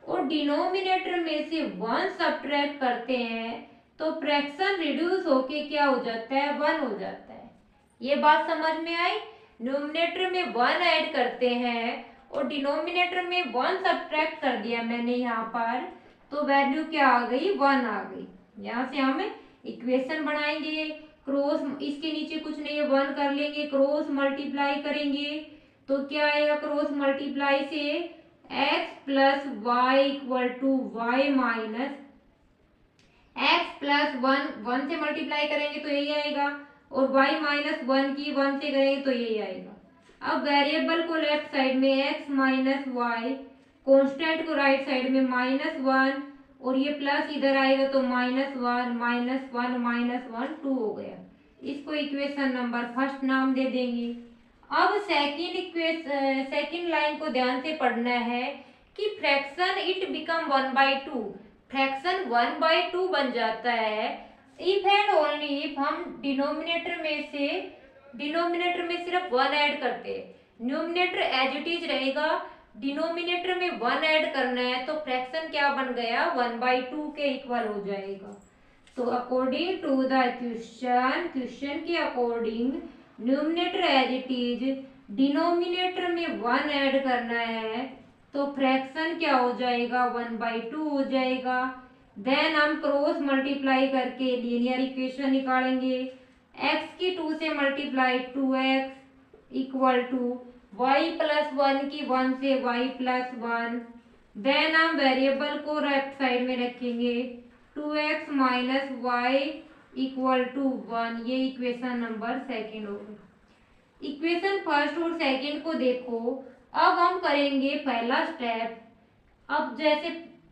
और डिनोमिनेटर में से 1 सब्ट्रैक्ट करते हैं तो फ्रैक्शन रिड्यूस होके क्या हो जाता है, 1 हो जाता है। ये बात समझ में आई, न्यूमरेटर में 1 ऐड करते हैं और डिनोमिनेटर में 1 सब्ट्रैक्ट कर दिया मैंने यहाँ पर, तो वैल्यू क्या आ गई, 1 आ गई। यहाँ से हम इक्वेशन बनाएंगे, क्रॉस, इसके नीचे कुछ नहीं है 1 कर लेंगे, क्रॉस मल्टीप्लाई करेंगे तो क्या आएगा, क्रॉस मल्टीप्लाई से x plus y equal to y minus x plus 1 से मल्टीप्लाई करेंगे तो यही आएगा, और y माइनस 1 की 1 से करेंगे तो यही आएगा। अब वेरिएबल को लेफ्ट साइड में x माइनस वाई, कॉन्स्टेंट को राइट साइड में -1, और ये प्लस इधर आएगा तो -1 -1 -1 2 हो गया। इसको इक्वेशन नंबर फर्स्ट नाम दे देंगे। अब सेकंड लाइन को ध्यान से पढ़ना है कि फ्रैक्शन इट बिकम 1/2, फ्रैक्शन 1/2 बन जाता है इफ एंड ओनली इफ हम डिनोमिनेटर में सिर्फ 1 ऐड करते हैं। न्यूमिनेटर एज इट इज रहेगा, डिनोमिनेटर में 1 ऐड करना है, तो फ्रैक्शन क्या बन गया, 1/2 के इक्वल हो जाएगा। तो अकॉर्डिंग टू द क्वेश्चन के according numerator as it is, denominator में 1 ऐड करना है, तो फ्रैक्शन क्या हो जाएगा, 1/2 हो जाएगा। देन हम क्रॉस मल्टीप्लाई करके लीनियर इक्वेशन निकालेंगे। x की 2 से multiply 2x equal to y plus 1 की 1 से y प्लस 1। देन हम वेरिएबल को लेफ्ट साइड में रखेंगे, 2x minus y equal to 1। ये इक्वेशन नंबर सेकेंड होगी। इक्वेशन फर्स्ट और सेकेंड को देखो। अब हम करेंगे पहला स्टेप। अब जैसे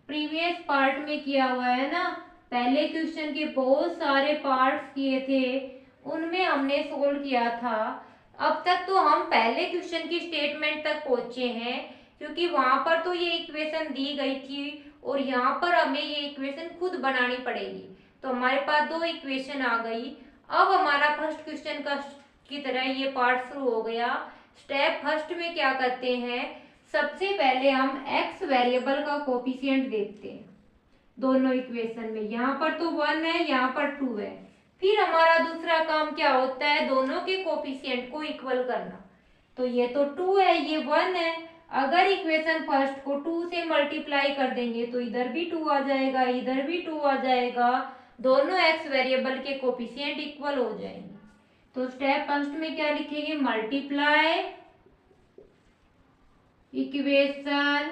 प्रीवियस पार्ट में किया हुआ है ना, पहले क्वेश्चन के बहुत सारे पार्ट्स किए थे, उनमें हमने सोल्व किया था। अब तक तो हम पहले क्वेश्चन की स्टेटमेंट तक पहुंचे हैं, क्योंकि वहां पर तो ये इक्वेशन दी गई थी और यहाँ पर हमें ये इक्वेशन खुद बनानी पड़ेगी। तो हमारे पास 2 इक्वेशन आ गई। अब हमारा फर्स्ट क्वेश्चन की तरह ये पार्ट शुरू हो गया। स्टेप फर्स्ट में क्या करते हैं, सबसे पहले हम x वेरिएबल का कोफिशिएंट देखते हैं दोनों इक्वेशन में। यहाँ पर तो 1 है, यहाँ पर 2 है। फिर हमारा दूसरा काम क्या होता है, दोनों के कोफिशिएंट को इक्वल करना। तो ये तो 2 है, ये 1 है। अगर इक्वेशन फर्स्ट को 2 से मल्टीप्लाई कर देंगे तो इधर भी 2 आ जाएगा, इधर भी 2 आ जाएगा। दोनों x वेरिएबल के कोफिशिएंट इक्वल हो जाएंगे। तो स्टेप फर्स्ट में क्या लिखेंगे, multiply equation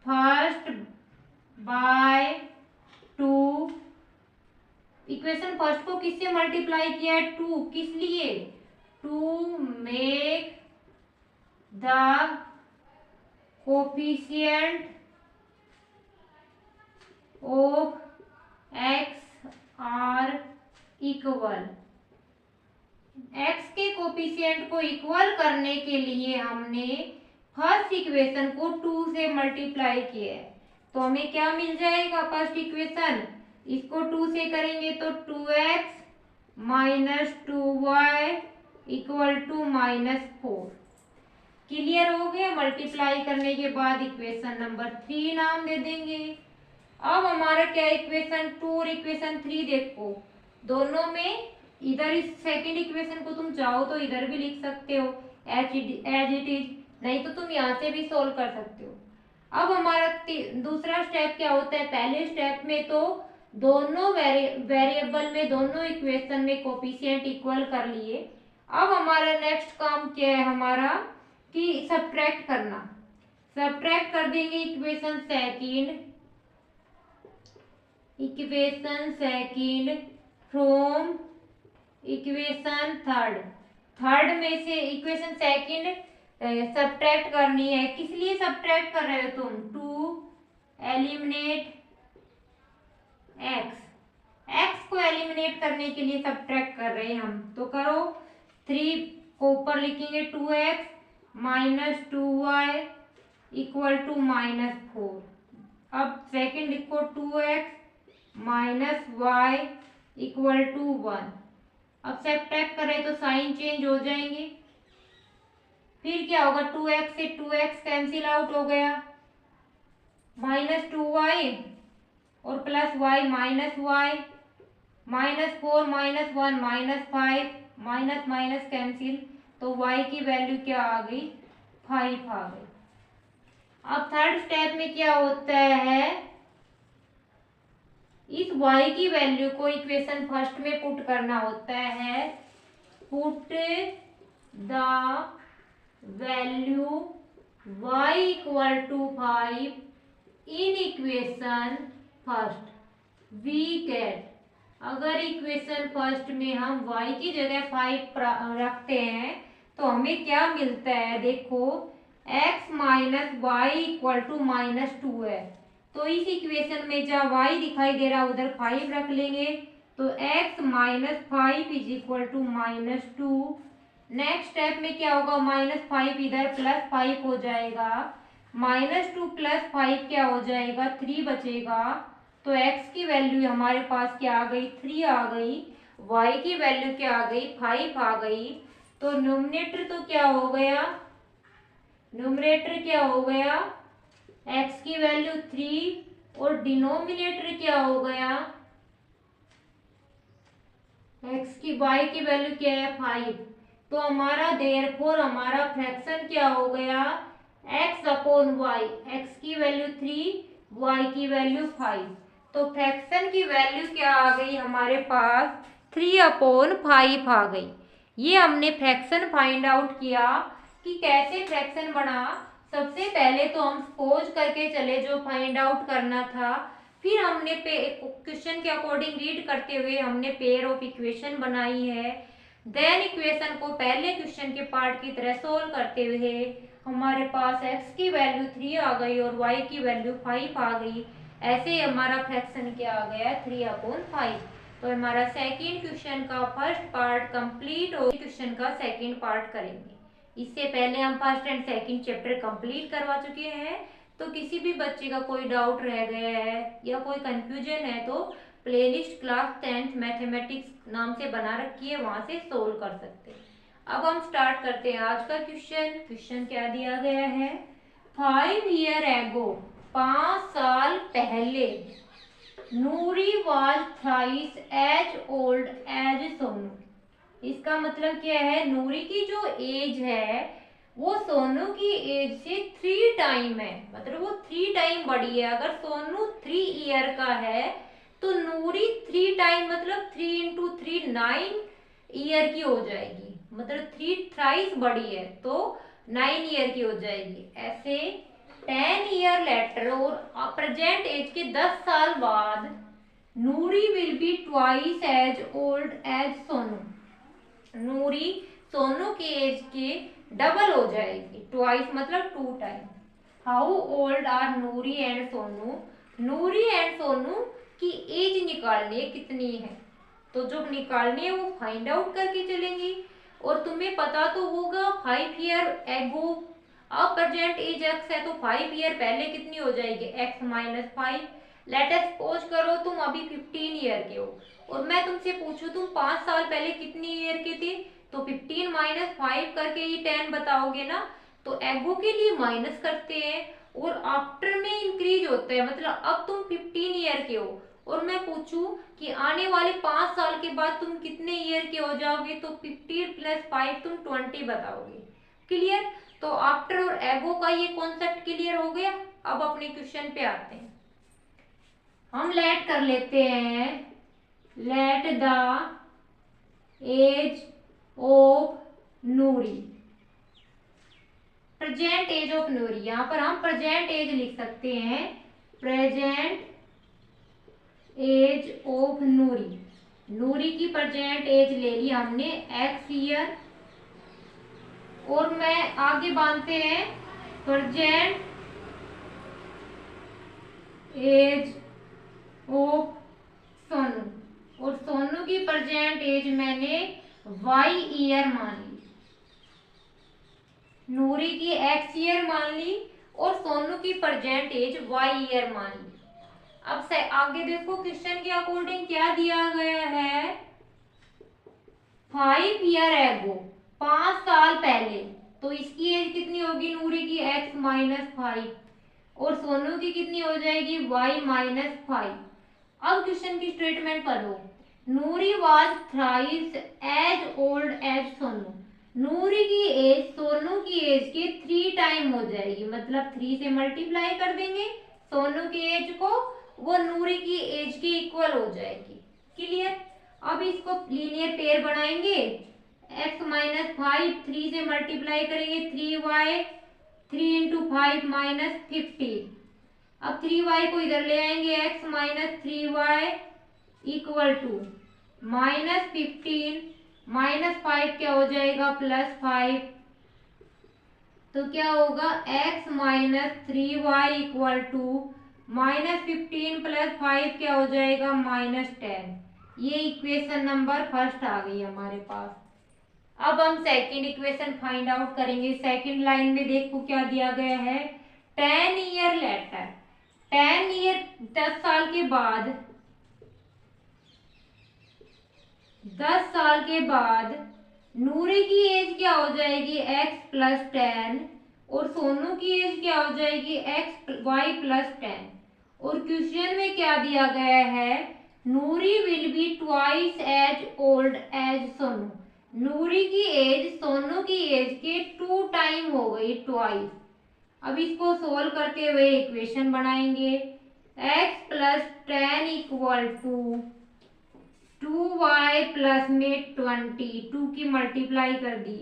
first by 2। Equation first को किससे मल्टीप्लाई किया है, 2। किस लिए, to make the coefficient of x are equal. x के कोफिशिएंट को इक्वल करने के लिए हमने फर्स्ट इक्वेशन को 2 से मल्टीप्लाई किया है। तो हमें क्या मिल जाएगा, फर्स्ट इक्वेशन, इसको 2 से करेंगे तो 2x minus 2y equal to -4। Clear हो गया। मल्टीप्लाई करने के बाद इक्वेशन नंबर 3 नाम दे देंगे। अब हमारा क्या इक्वेशन 2 और इक्वेशन 3 देखो, दोनों में इधर इस सेकंड इक्वेशन को तुम चाहो तो इधर भी लिख सकते हो एज इट इज, नहीं तो तुम यहाँ से भी सोल्व कर सकते हो। अब हमारा दूसरा स्टेप क्या होता है, पहले स्टेप में तो दोनों वेरिएबल में, दोनों इक्वेशन में कोफिशिएंट इक्वल कर लिए। अब हमारा नेक्स्ट काम क्या है हमारा, कि सब्ट्रैक्ट करना। सब्ट्रैक्ट कर देंगे equation second from equation third में से इक्वेशन सेकंड सब्ट्रैक्ट करनी है। किस लिए सब्ट्रैक्ट कर रहे हो तुम, टू एलिमिनेट एक्स को एलिमिनेट करने के लिए सब्ट्रैक्ट कर रहे हैं हम। तो करो, 3 को ऊपर लिखेंगे, 2x minus 2y equal to -4। अब सेकंड लिखो, 2x minus y equal to 1। अब सब्ट्रैक्ट करें तो साइन चेंज हो जाएंगे। फिर क्या होगा, 2x से 2x कैंसिल आउट हो गया, -2y और plus y -y, -4 -1 -5, minus minus cancel, तो y की वैल्यू क्या आ गई, 5 आ गई। अब थर्ड स्टेप में क्या होता है, इस y की वैल्यू को इक्वेशन फर्स्ट में पुट करना होता है। Put the value y equal to 5 in equation first, we get. अगर इक्वेशन फर्स्ट में हम y की जगह 5 रखते हैं तो हमें क्या मिलता है, देखो x minus y equal to -2 है। तो इस इक्वेशन में जहाँ y दिखाई दे रहा है उधर 5 रख लेंगे, तो x minus 5 is equal to -2 next step में क्या होगा, -5 इधर +5 हो जाएगा, -2 + 5 क्या हो जाएगा, 3 बचेगा। तो x की वैल्यू हमारे पास क्या आ गई, 3 आ गई। y की वैल्यू क्या आ गई, 5 आ गई। तो न्यूमरेटर तो क्या हो गया, न्यूमरेटर क्या हो गया, x की वैल्यू 3 और डिनोमिनेटर क्या हो गया, y की वैल्यू क्या है, 5। तो हमारा देयरफॉर हमारा फ्रैक्शन क्या हो गया, x/y, x की वैल्यू 3, y की वैल्यू 5। तो फ्रैक्शन की वैल्यू क्या आ गई हमारे पास, 3/5 आ गई। ये हमने फ्रैक्शन फाइंड आउट किया कि कैसे फ्रैक्शन बना। सबसे पहले तो हम सपोज करके चले जो फाइंड आउट करना था, फिर हमने क्वेश्चन के अकॉर्डिंग रीड करते हुए हमने पेयर ऑफ इक्वेशन बनाई है। देन इक्वेशन को पहले क्वेश्चन के पार्ट की तरह सोल्व करते हुए हमारे पास x की वैल्यू 3 आ गई और y की वैल्यू 5 आ गई। ऐसे ही हमारा फ्रैक्शन क्या आ गया, 3/5। तो हमारा सेकंड क्वेश्चन का फर्स्ट पार्ट कंप्लीट हो, क्वेश्चन का सेकंड पार्ट करेंगे। इससे पहले हम first and second chapter complete करवा चुके हैं। तो किसी भी बच्चे का कोई डाउट रह गया है या कोई कंफ्यूजन है तो प्लेलिस्ट क्लास 10th मैथमेटिक्स नाम से बना रखी है, वहां से सोल्व कर सकते हैं। अब हम स्टार्ट करते हैं आज का क्वेश्चन। क्वेश्चन क्या दिया गया है, 5 ईयर एगो, 5 साल पहले, Noori was thrice as old as Sonu. इसका मतलब क्या है, नूरी की जो एज है वो सोनू की एज से 3 टाइम है, मतलब वो 3 टाइम बड़ी है। अगर सोनू 3 ईयर का है तो नूरी 3 टाइम मतलब 3 × 3 9 ईयर की हो जाएगी, मतलब 3 थ्राइस बड़ी है तो 9 ईयर की हो जाएगी। ऐसे 10 ईयर लेटर और प्रेजेंट एज के 10 साल बाद Noori will be twice as old as Sonu. Noori Sonu की एज के डबल हो जाएगी, ट्वाइस मतलब 2 time. How old are Noori and Sonu, Noori and Sonu की एज निकालनी है कितनी है, तो जो निकालनी है वो फाइंड आउट करके चलेंगी। और तुम्हें पता तो होगा 5 ईयर एगो, अब प्रेजेंट एज x है तो 5 ईयर पहले कितनी हो जाएगी, x - 5। लेट अस सपोज करो तुम अभी 15 ईयर के हो और मैं तुमसे पूछूं तुम 5 साल पहले कितनी ईयर के थे, तो 15 - 5 करके ही 10 बताओगे ना। तो एगो के लिए माइनस करते हैं और आफ्टर में इंक्रीज होता है, मतलब अब तुम 15 ईयर के हो और मैं पूछूं कि आने वाले 5 साल के बाद तुम कितने ईयर के हो जाओगे, तो 15 + 5 तुम 20 बताओगे। क्लियर। तो आफ्टर और एगो का ये कॉन्सेप्ट क्लियर हो गया। अब अपने क्वेश्चन पे आते हैं। हम लेट कर लेते हैं, let the age of Noori, present age of Noori, यहां पर हम प्रेजेंट एज लिख सकते हैं, present age of Noori. Noori की प्रेजेंट एज ले ली हमने x ईयर, और मैं आगे बांधते हैं प्रेजेंट एज ऑफ सोनू, और सोनू की प्रेजेंट एज मैंने y ईयर मान ली, नूरी की x ईयर मान ली और सोनू की प्रेजेंट एज y ईयर मान ली। अब से आगे देखो क्वेश्चन के अकॉर्डिंग क्या दिया गया है, 5 ईयर एगो, 5 साल पहले, तो इसकी एज कितनी होगी नूरी की, x - 5, और सोनू की कितनी हो जाएगी, y - 5। अब क्वेश्चन की स्टेटमेंट पढ़ो, Noori was thrice as old as Sonu. Noori की एज सोनू की एज के 3 टाइम हो जाएगी, मतलब 3 से मल्टीप्लाई कर देंगे सोनू की एज को, वो नूरी की एज के इक्वल हो जाएगी। क्लियर। अब इसको लीनियर पेयर बनाएंगे, x - 5 3 से मल्टीप्लाई करेंगे 3y, 3 × 5 - 50। अब 3y को इधर ले आएंगे, x - 3y इक्वल टू -15 -5 क्या हो जाएगा, +5। तो क्या होगा, x - 3y इक्वल टू -15 + 5 क्या हो जाएगा, -10। ये इक्वेशन नंबर फर्स्ट आ गई हमारे पास। अब हम सेकंड इक्वेशन फाइंड आउट करेंगे। सेकंड लाइन में देखो क्या दिया गया है, 10 ईयर लेटर, 10 ईयर 10 साल के बाद, 10 साल के बाद नूरी की एज क्या हो जाएगी x प्लस 10 और सोनू की एज क्या हो जाएगी y प्लस 10। और क्वेश्चन में क्या दिया गया है, Noori will be twice as old as Sonu, Noori की एज सोनू की एज के 2 टाइम हो गई, ट्वाइस। अब इसको सोल्व करते हुए इक्वेशन बनाएंगे, x plus 10 equal to 2y plus में 20, 2 की मल्टीप्लाई कर दी,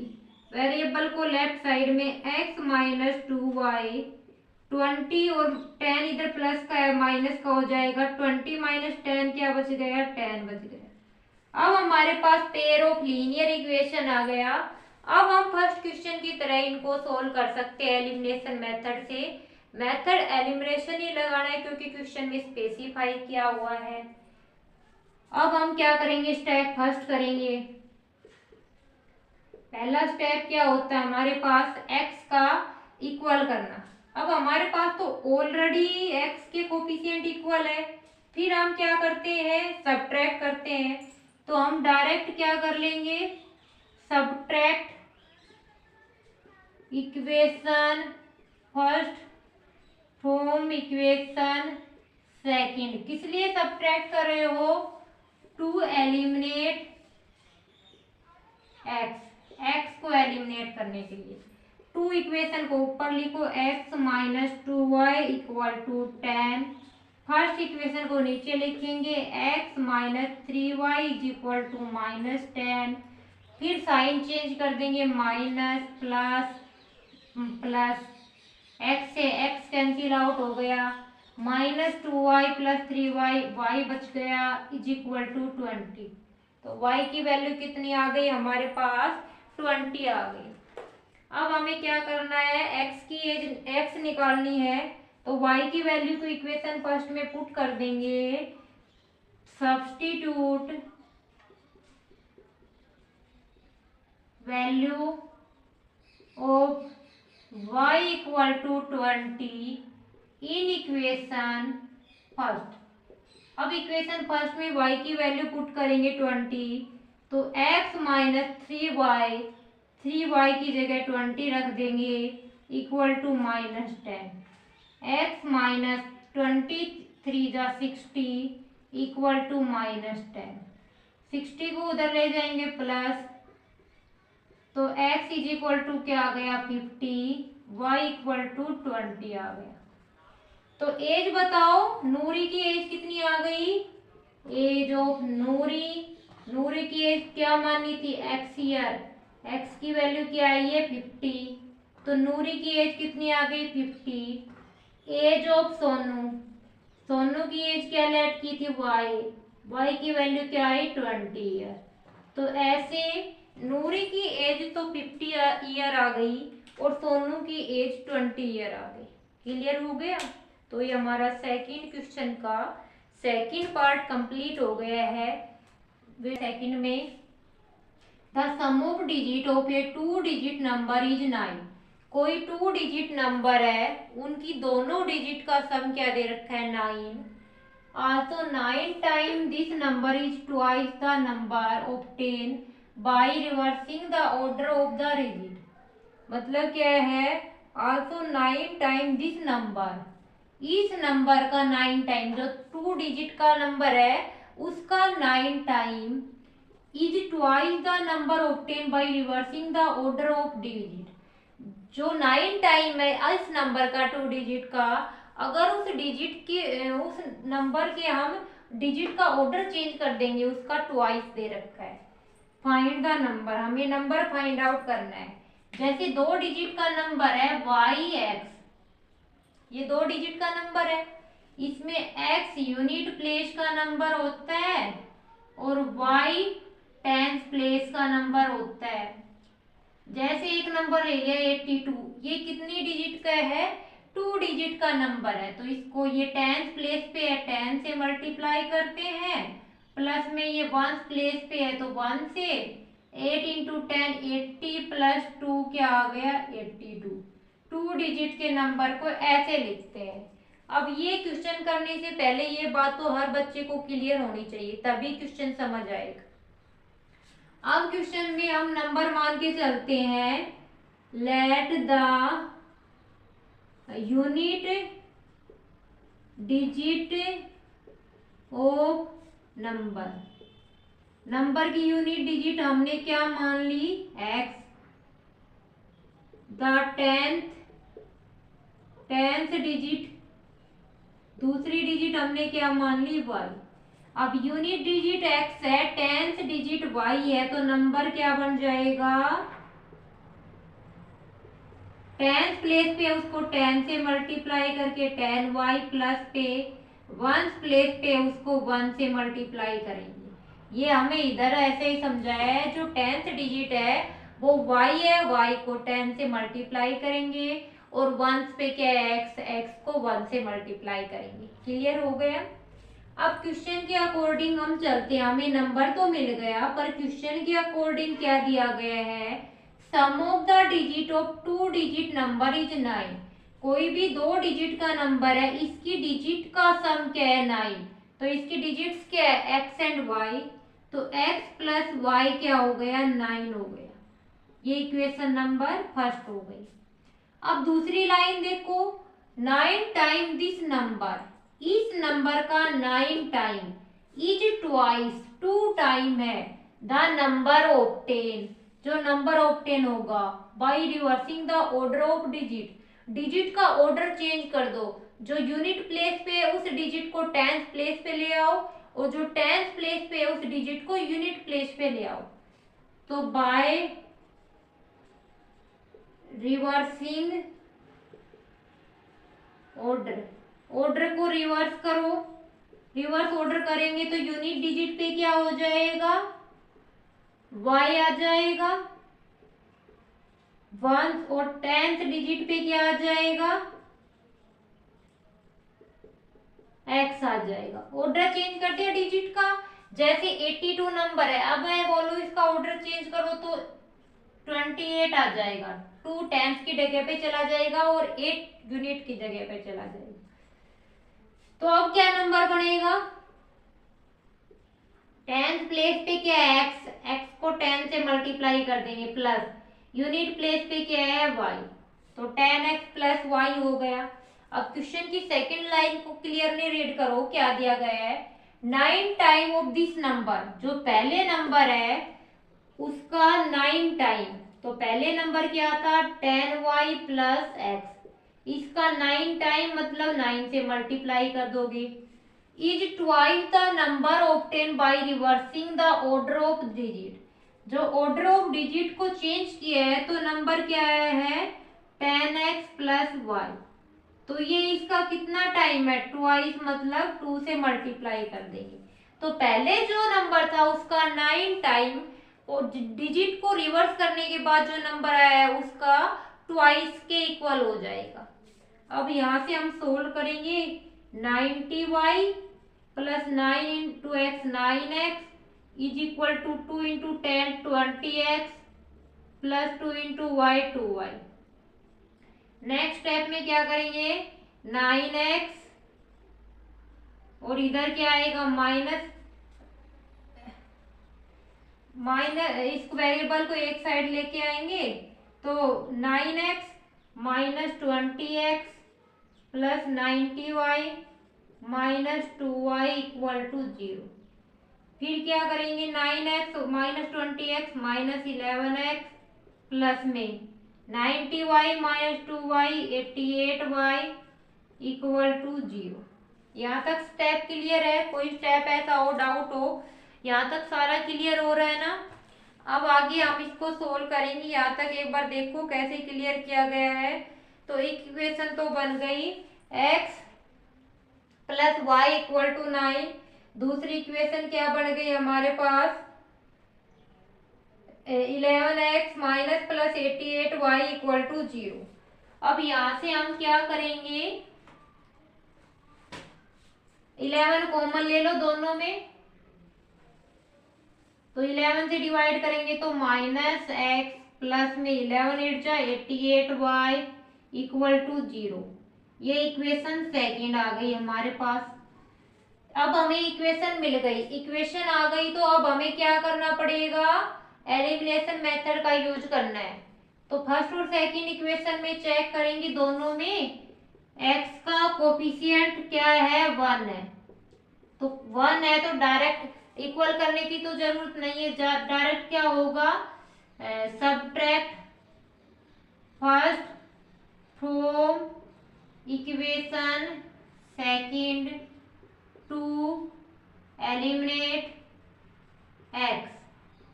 वेरिएबल को लेफ्ट साइड में x माइनस 2y, 20 और 10 इधर प्लस का है माइनस का हो जाएगा, 20 माइनस 10 क्या बच गया, 10 बच गया। अब हमारे पास पेयर ऑफ लीनियर इक्वेशन आ गया। अब हम फर्स्ट क्वेश्चन की तरह इनको सोल्व कर सकते हैं एलिमिनेशन मेथड से। मेथड एलिमिनेशन ही लगाना है क्योंकि क्वेश्चन में स्पेसिफाई किया हुआ है। अब हम क्या करेंगे, स्टेप फर्स्ट करेंगे। पहला स्टेप क्या होता है, हमारे पास x का इक्वल करना। अब हमारे पास तो ऑलरेडी x के कोफिशिएंट इक्वल है, फिर हम क्या करते हैं, सब्ट्रैक्ट करते हैं। तो हम डायरेक्ट क्या कर लेंगे, subtract equation first from equation second. किस लिए सब्ट्रैक्ट कर रहे हो, टू एलिमिनेट x को एलिमिनेट करने के लिए। टू इक्वेशन को ऊपर लिखो, x minus 2y equal to 10। First equation को नीचे लिखेंगे, x minus 3y is equal to minus 10। फिर साइन चेंज कर देंगे, माइनस प्लस प्लस, x से x कैंसिल आउट हो गया, minus 2y plus 3y, y बच गया इज इक्वल टू 20। तो y की वैल्यू कितनी आ गई हमारे पास, 20 आ गई। अब हमें क्या करना है, x की एज x निकालनी है। तो y की वैल्यू को इक्वेशन फर्स्ट में पुट कर देंगे, substitute value of y equal to 20 in equation first. अब इक्वेशन फर्स्ट में y की वैल्यू पुट करेंगे 20, तो x माइनस 3y, 3y की जगह 20 रख देंगे equal to minus 10। x minus 23 जा 60 इक्वल टू माइनस 10। 60 को उधर ले जाएंगे प्लस, तो x इज इक्वल टू क्या आ गया 50, y इक्वल टू 20 आ गया। तो एज बताओ, नूरी की एज कितनी आ गई, एज ऑफ नूरी, नूरी की एज क्या मानी थी, x ईयर, x की वैल्यू क्या आई है 50, तो नूरी की एज कितनी आ गई 50। एज ऑफ सोनू, सोनू की एज क्या लेट की थी y, y की वैल्यू क्या आई 20 ईयर। तो ऐसे नूरी की एज तो 50 ईयर आ गई और सोनू की एज 20 ईयर आ गई। क्लियर हो गया। तो ये हमारा सेकंड क्वेश्चन का सेकंड पार्ट कंप्लीट हो गया है। सेकंड में the sum of digit of a 2 digit number is 9। कोई 2 डिजिट नंबर है, उनकी दोनों डिजिट का सम क्या दे रखा है 9। Also 9 times this number is twice the number obtained by reversing the order of the digit। मतलब क्या है, also 9 times this number, इस नंबर का 9 टाइम, जो 2 डिजिट का नंबर है उसका 9 time, is twice the number obtained by reversing the order of digit। जो 9 टाइम है इस नंबर का 2 डिजिट का, अगर उस डिजिट के उस नंबर के हम डिजिट का ऑर्डर चेंज कर देंगे, उसका ट्वाइस दे रखा है। फाइंड द नंबर, हमें नंबर फाइंड आउट करना है। जैसे 2 डिजिट का नंबर है yx, ये 2 डिजिट का नंबर है, इसमें x यूनिट प्लेस का नंबर होता है और y टेंस प्लेस का नंबर होता है। जैसे एक नंबर ले लिया 82, ये कितनी डिजिट का है, 2 डिजिट का नंबर है, तो इसको ये टेंस प्लेस पे है 10 से मल्टीप्लाई करते हैं, प्लस में ये वंस प्लेस पे है तो 1 से 8 इंटू 10 80 प्लस 2 क्या आ गया 82। 2 डिजिट के नंबर को ऐसे लिखते हैं। अब ये क्वेश्चन करने से पहले ये बात तो हर बच्चे को क्लियर होनी चाहिए, तभी क्वेश्चन समझ आएगा। अब क्वेश्चन में हम नंबर मान के चलते हैं, let the unit digit of number की यूनिट डिजिट हमने क्या मान ली x, द टेंथ डिजिट, दूसरी डिजिट हमने क्या मान ली y। अब यूनिट डिजिट x है, टेंथ डिजिट y है, तो नंबर क्या बन जाएगा, टेंथ प्लेस पे उसको 10 से मल्टीप्लाई करके 10y प्लस पे वंस प्लेस पे उसको 1 से मल्टीप्लाई करेंगे। ये हमें इधर ऐसे ही समझाया है, जो टेंथ डिजिट है वो y है, y को 10 से मल्टीप्लाई करेंगे और वंस पे क्या है x को 1 से मल्टीप्लाई करेंगे। क्लियर हो गया। अब क्वेश्चन के अकॉर्डिंग हम चलते हैं, हमें नंबर तो मिल गया पर क्वेश्चन के अकॉर्डिंग क्या दिया गया है, sum of the digit of 2 digit number is 9। कोई भी 2 डिजिट का नंबर है, इसकी डिजिट का सम क्या है 9, तो इसकी डिजिट्स क्या है x एंड y, तो x प्लस वाई क्या हो गया 9 हो गया। ये इक्वेशन नंबर फर्स्ट हो गई। अब दूसरी लाइन देखो, 9 टाइम दिस नंबर, इस नंबर का 9 टाइम इज ट्वाइस 2 टाइम है द नंबर ऑब्टेन, जो नंबर ऑब्टेन होगा by reversing the order of digit, digit का ऑर्डर चेंज कर दो, जो यूनिट प्लेस पे है उस डिजिट को टेंथ प्लेस पे ले आओ और जो टेंथ प्लेस पे है उस डिजिट को यूनिट प्लेस पे ले आओ। तो बाय रिवर्सिंग ऑर्डर, ऑर्डर को रिवर्स करो, रिवर्स ऑर्डर करेंगे तो यूनिट डिजिट पे क्या हो जाएगा y आ जाएगा 1 और टेंथ डिजिट पे क्या आ जाएगा x आ जाएगा। ऑर्डर चेंज कर दिया डिजिट का, जैसे 82 नंबर है, अब मैं बोलूं इसका ऑर्डर चेंज करो तो 28 आ जाएगा, 2 टेंथ की जगह पे चला जाएगा और 8 यूनिट की जगह पे चला जाएगा। तो अब क्या नंबर बनेगा, टेंथ प्लेस पे क्या है x को 10 से मल्टीप्लाई कर देंगे प्लस यूनिट प्लेस पे क्या है y, तो 10x प्लस y हो गया। अब क्वेश्चन की सेकंड लाइन को क्लियरली रीड करो, क्या दिया गया है 9 टाइम ऑफ दिस नंबर, जो पहले नंबर है उसका 9 टाइम, तो पहले नंबर क्या था 10y प्लस x, इसका 9 टाइम मतलब 9 से मल्टीप्लाई कर दोगे, is twice the number obtain by reversing the order of digit, जो ऑर्डर ऑफ डिजिट को चेंज किया है तो नंबर क्या है 10x प्लस वाई, तो ये इसका कितना टाइम है ट्वाइस मतलब 2 से मल्टीप्लाई कर देंगे। तो पहले जो नंबर था उसका 9 टाइम और डिजिट को रिवर्स करने के बाद जो नंबर आया है उसका ट्वाइस के इक्वल हो जाएगा। अब यहाँ से हम सोल्व करेंगे 90y plus 9 into x 9x is equal to 2 into 10 20x plus 2 into y 2y। Next step में क्या करेंगे 9x और इधर क्या आएगा माइनस इस वेरिएबल को एक साइड लेके आएंगे तो 9x minus 20x plus 90y minus 2y equal to 0। फिर क्या करेंगे 9x minus 20x minus 11x plus में 90y minus 2y 88y equal to 0। यहाँ तक स्टेप क्लियर है, कोई स्टेप ऐसा हो डाउट हो, यहाँ तक सारा क्लियर हो रहा है ना। अब आगे हम इसको सोल्व करेंगे, यहाँ तक एक बार देखो कैसे क्लियर किया गया है। तो इक्वेशन तो बन गई x plus y equal to 9, दूसरी इक्वेशन क्या बन गई हमारे पास 11x minus plus 88y equal to 0। अब यहाँ से हम क्या करेंगे 11 कॉमन ले लो दोनों में, तो 11 से डिवाइड करेंगे तो माइनस एक्स प्लस में 11 8 जा 88y इक्वल टू 0। ये इक्वेशन सेकंड आ गई हमारे पास। अब हमें इक्वेशन मिल गई, इक्वेशन आ गई तो अब हमें क्या करना पड़ेगा, एलिमिनेशन मेथड का यूज करना है। तो फर्स्ट और सेकंड इक्वेशन में चेक करेंगे, दोनों में x का कोफिशिएंट क्या है, 1 है। तो 1 है तो डायरेक्ट इक्वल करने की तो जरूरत नहीं है, डायरेक्ट क्या होगा, subtract first from equation second to eliminate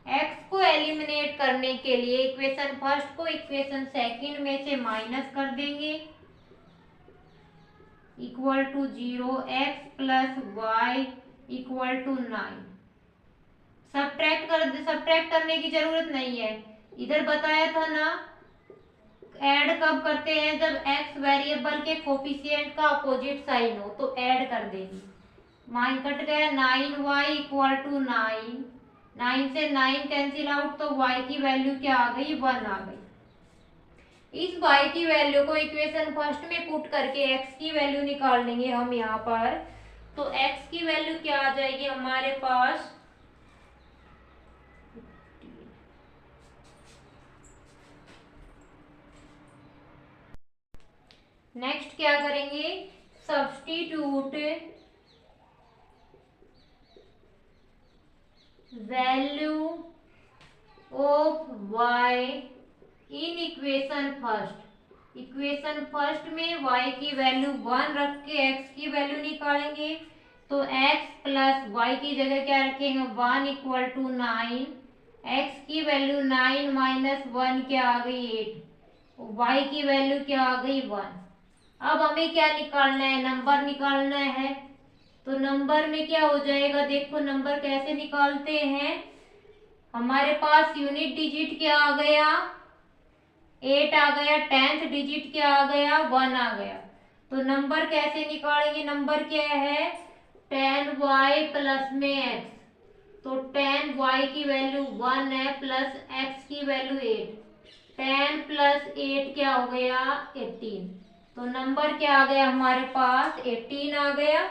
x को एलिमिनेट करने के लिए इक्वेशन फर्स्ट को इक्वेशन सेकंड में से माइनस कर देंगे equal to 0, x plus y equal to 9। Subtract करने की जरूरत नहीं है, इधर बताया था ना ऐड कब करते हैं, जब x वेरिएबल के कोफिशिएंट का अपोजिट साइन हो तो ऐड कर देंगे। माइन कट गया, 9y इक्वल टू 9, 9 से 9 कैंसिल आउट तो y की वैल्यू क्या आ गई, 1 आ गई। इस y की वैल्यू को इक्वेशन फर्स्ट में पुट करके x की वैल्यू निकाल लेंगे हम यहाँ पर। तो x की वैल्यू क्या आ जाएगी हमारे पास, नेक्स्ट क्या करेंगे, substitute value of y in equation first. Equation first में y की वैल्यू 1 रख के x की वैल्यू निकालेंगे। तो x प्लस y की जगह क्या रखेंगे, 1 इक्वल टू 9, x की वैल्यू 9 माइनस 1 क्या आ गई, 8, y की वैल्यू क्या आ गई, 1। अब हमें क्या निकालना है, नंबर निकालना है। तो नंबर में क्या हो जाएगा, देखो नंबर कैसे निकालते हैं, हमारे पास यूनिट डिजिट क्या आ गया, 8 आ गया, 10th डिजिट क्या आ गया, 1 आ गया। तो नंबर कैसे निकालेंगे, नंबर क्या है, 10y प्लस में x। तो 10y की वैल्यू 1 है प्लस x की वैल्यू 8, 10 प्लस 8 क्या हो गया, 18। तो नंबर क्या आ गया हमारे पास, 18 आ गया।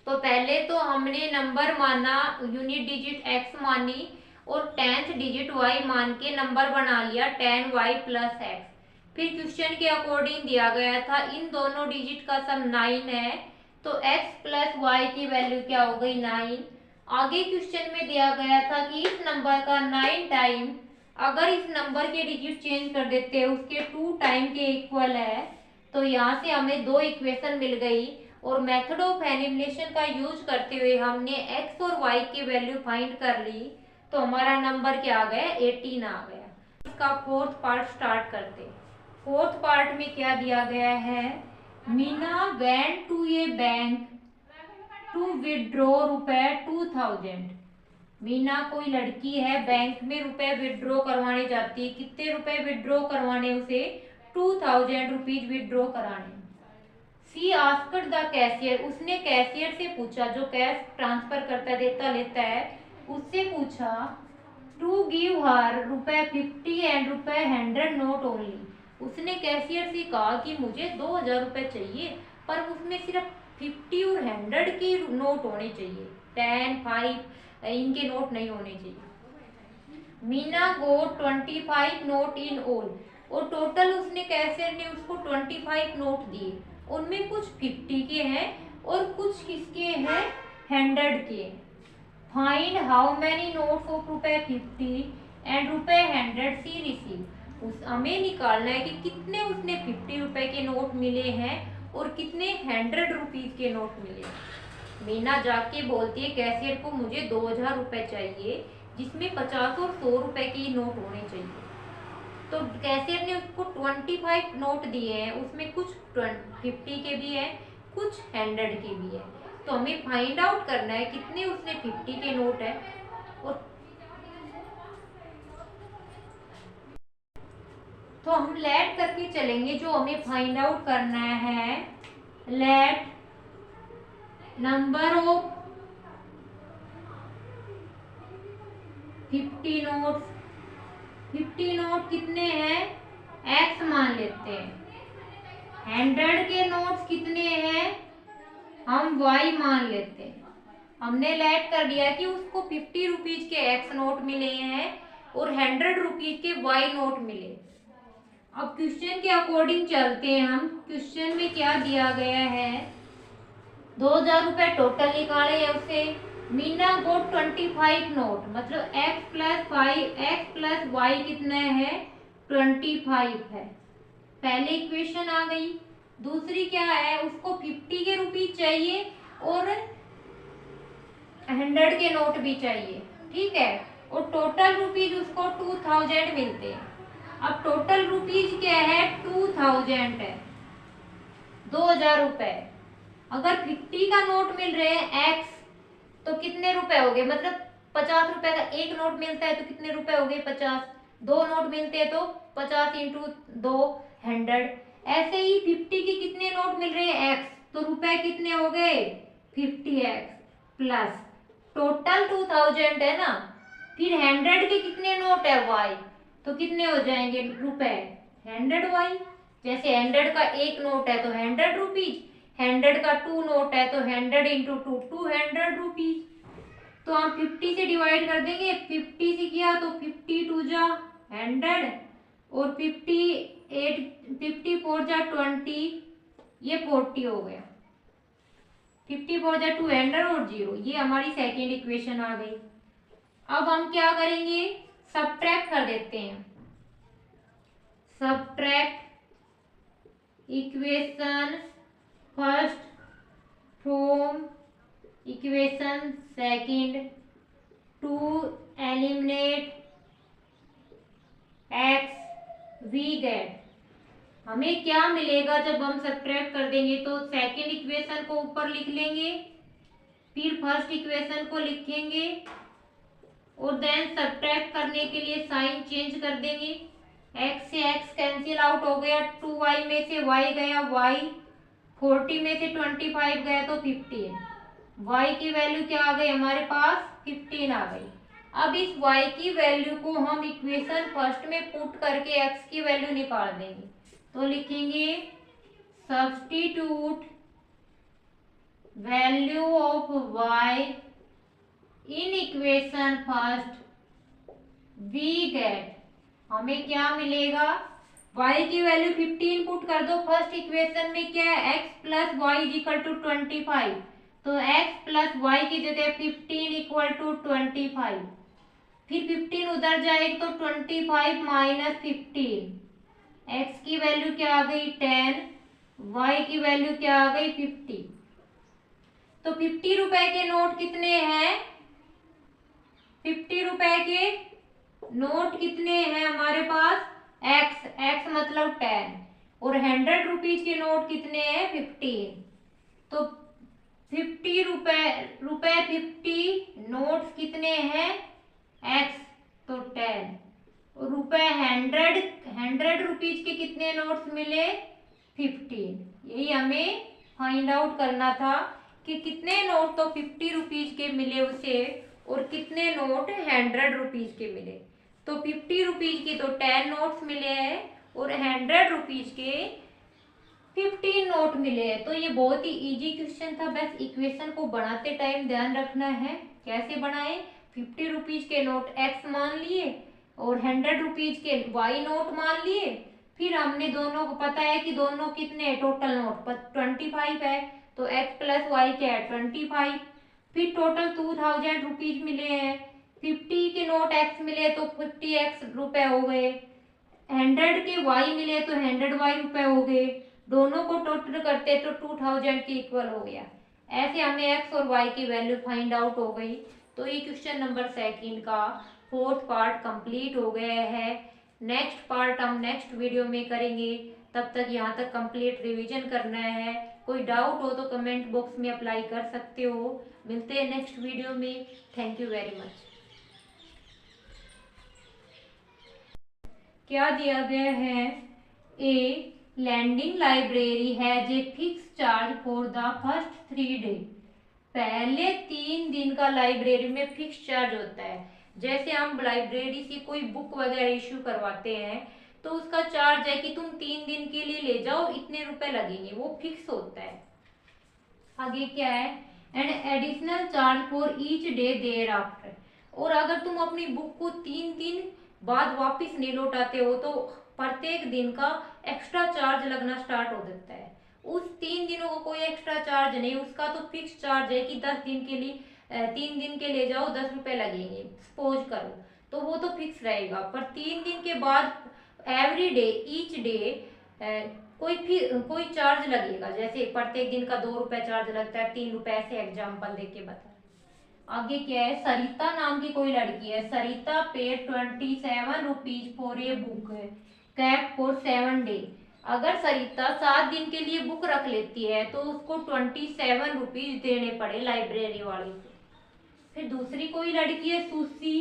तो पहले तो हमने नंबर माना, यूनिट डिजिट x मानी और 10th डिजिट y मान के नंबर बना लिया 10y प्लस x। फिर क्वेश्चन के अकॉर्डिंग दिया गया था इन दोनों डिजिट का सम 9 है, तो x प्लस y की वैल्यू क्या हो गई, 9। आगे क्वेश्चन में दिया गया था कि इस नंबर का 9 टाइम, अगर इस नंबर के डिजिट चेंज कर देते हैं उसके 2 टाइम के इक्वल है। तो यहाँ से हमें 2 इक्वेशन मिल गई और मेथड ऑफ एलिमिनेशन का यूज करते हुए हमने x और y की वैल्यू फाइंड कर ली। तो हमारा नंबर क्या आ गया, 18 आ गया। इसका फोर्थ पार्ट स्टार्ट करते हैं। फोर्थ पार्ट में क्या दिया गया है, Meena went to a bank to withdraw रुपए 2000। मीना कोई लड़की है, बैंक में रुपए विड्रॉ करवाने जाती है। कितने रुपए विड्रॉ करवाने उसे, 2000 रुपीज विड्रॉ कराने। सी आस्क्ड द कैशियर, उसने कैशियर से पूछा, जो कैश ट्रांसफर करता देता लेता है उससे पूछा, टू गिव हर रुपए 50 एंड रुपए 100 नोट ओनली। उसने कैशियर से कहा कि मुझे 2000 रुपए चाहिए पर उसमें सिर्फ 50 और 100 की नोट होने चाहिए, 10, 5 इनके नोट नहीं होने चाहिए। मीना गोट 25 नोट इन ऑल, और टोटल उसने कैशियर ने उसको 25 नोट दिए, उनमें कुछ 50 के हैं और कुछ किसके हैं, 100 के। Find how many notes of रुपए 50 एंड रुपए 100 सी रिसीव। उस हमें निकालना है कि कितने उसने 50 रुपए के नोट मिले हैं और कितने 100 रुपीज के नोट मिले। मीना जाके बोलती है कैशियर को, मुझे 2000 रुपए चाहिए जिसमें 50 और 100 रुपए की नोट होने चाहिए। तो कैशियर ने उसको 25 नोट दिए हैं, उसमें कुछ 50 के भी हैं, कुछ 100 के भी है। तो हमें फाइंड आउट करना है कितने उसने 50 के नोट है और तो हम लेट करके चलेंगे। जो हमें फाइंड आउट करना है, let number of 50 note, 50 note कितने हैं, x मान लेते हैं। 100 के नोट्स कितने हैं, हम y मान लेते हैं। हमने लेट कर दिया कि उसको 50 रुपीज के x नोट मिले हैं और 100 रुपीज के y नोट मिले। अब क्वेश्चन के अकॉर्डिंग चलते हैं हम। क्वेश्चन में क्या दिया गया है, 2000 रुपए टोटल निकाले हैं उसे। मीना गोट 25 नोट, मतलब x प्लस वाई कितना है, 25 है। पहले इक्वेशन आ गई। दूसरी क्या है, उसको 50 के रुपीज चाहिए और 100 के नोट भी चाहिए, ठीक है। और टोटल रुपीज उसको 2000 मिलते हैं। अब टोटल रुपीज क्या है, 2000 है, 2000 रुपए। अगर 50 का नोट मिल रहे हैं x, तो कितने रुपए हो गए, मतलब 50 रुपए का एक नोट मिलता है तो कितने रुपए हो गए, 50। दो नोट मिलते हैं तो 50 इंटू 2 100। ऐसे ही 50 के कितने नोट मिल रहे हैं x, तो रुपए कितने हो गए, 50x प्लस टोटल 2000 है ना। फिर 100 के कितने नोट है y, तो कितने हो जाएंगे रुपए, 100y। जैसे 100 का एक नोट है तो 100 रुपीज, 100 का 2 नोट है तो 100 इंटू 2 200 रुपीज। तो हम 50 से डिवाइड कर देंगे, 50 से किया तो 52 जा 100 और 54 जा 20, ये 40 हो गया। 54 जा 200 और 0, ये हमारी सेकेंड इक्वेशन आ गई। अब हम क्या करेंगे, सबट्रैक्ट कर देते हैं। Subtract equation first from equation second to eliminate x, we get. हमें क्या मिलेगा जब हम सबट्रैक्ट कर देंगे, तो सेकंड इक्वेशन को ऊपर लिख लेंगे, फिर फर्स्ट इक्वेशन को लिखेंगे और देन सबट्रैक्ट करने के लिए साइन चेंज कर देंगे। x से x कैंसिल आउट हो गया, 2y में से y गया y, 40 में से 25 गया तो 15। y की वैल्यू क्या आ गई हमारे पास, 15 आ गई। अब इस y की वैल्यू को हम इक्वेशन फर्स्ट में पुट करके x की वैल्यू निकाल देंगे। तो लिखेंगे substitute value of y in equation first, we get. हमें क्या मिलेगा, y की वैल्यू 15 पुट कर दो फर्स्ट इक्वेशन में, क्या है x plus Y is equal to 25, तो x प्लस वाई की जगह 15 इक्वल टू 25। फिर 15 उधर जाएगा तो 25 माइनस 15, x की वैल्यू क्या आ गई 10, y की वैल्यू क्या आ गई 50। तो 50 रुपए के नोट कितने हैं, 50 रुपए के नोट कितने हैं हमारे पास, x मतलब 10, और 100 रुपीज के नोट कितने हैं 15। तो 50 रुपए 50 नोट्स कितने हैं x, तो 10, और रुपए 100 रुपीज के कितने नोट्स मिले 15। यही हमें फाइंड आउट करना था कि कितने नोट तो 50 रुपीज के मिले उसे और कितने नोट 100 रुपीज के मिले। तो 50 रुपीज के तो 10 नोट्स मिले हैं और 100 रुपीज के 15 नोट मिले हैं। तो ये बहुत ही इजी क्वेश्चन था, बस इक्वेशन को बनाते टाइम ध्यान रखना है कैसे बनाए। 50 रुपीज के नोट x मान लिए और 100 रुपीज के y नोट मान लिए। फिर हमने दोनों को पता है कि दोनों कितने टोटल नोट 25 है, तो x प्लस वाई क्या है 25। फिर टोटल 2000 रुपीज मिले हैं, 50 के नोट x मिले तो 50x रुपए हो गए, 100 के y मिले तो 100y रुपए हो गए। दोनों को टोटल करते तो 2000 के इक्वल हो गया। ऐसे हमें x और y की वैल्यू फाइंड आउट हो गई। तो ये क्वेश्चन नंबर सेकंड का फोर्थ पार्ट कंप्लीट हो गया है। नेक्स्ट पार्ट हम नेक्स्ट वीडियो में करेंगे। तब तक यहाँ तक कंप्लीट रिवीजन करना है। कोई डाउट हो तो कमेंट बॉक्स में अप्लाई कर सकते हो। मिलते हैं नेक्स्ट वीडियो में। Thank you very much. क्या दिया गया है, a lending library has a fix charge for the first 3 day. पहले 3 दिन का लाइब्रेरी में फिक्स चार्ज होता है। जैसे हम लाइब्रेरी से कोई बुक वगैरह इश्यू करवाते हैं तो उसका चार्ज है कि तुम 3 दिन के लिए ले जाओ, इतने रुपए लगेंगे, वो फिक्स होता है। आगे क्या है, and additional charge for each day thereafter. और अगर तुम अपनी बुक को 3 दिन बाद वापस नहीं लौटाते हो तो प्रत्येक दिन का एक्स्ट्रा चार्ज लगना स्टार्ट हो जाता है। उस 3 दिनों को कोई एक्स्ट्रा चार्ज नहीं, उसका तो फिक्स चार्ज है कि 10 दिन के लिए 3 दिन के ले जाओ 10 रुपए लगेंगे सपोज करो, तो वो तो फिक्स रहेगा। पर 3 दिन के बाद एवरी डे ईच डे कोई चार्ज लगेगा, जैसे प्रत्येक दिन का 2 रुपए चार्ज लगता है, 3 रुपए, ऐसे एग्जाम्पल देख के बता। आगे क्या है, सरिता नाम की कोई लड़की है, Sarita paid 27 rupees for a book kept for 7 day. अगर सरिता 7 दिन के लिए बुक रख लेती है तो उसको 27 रुपीज देने पड़े लाइब्रेरी वाले को। फिर दूसरी कोई लड़की है सुशी,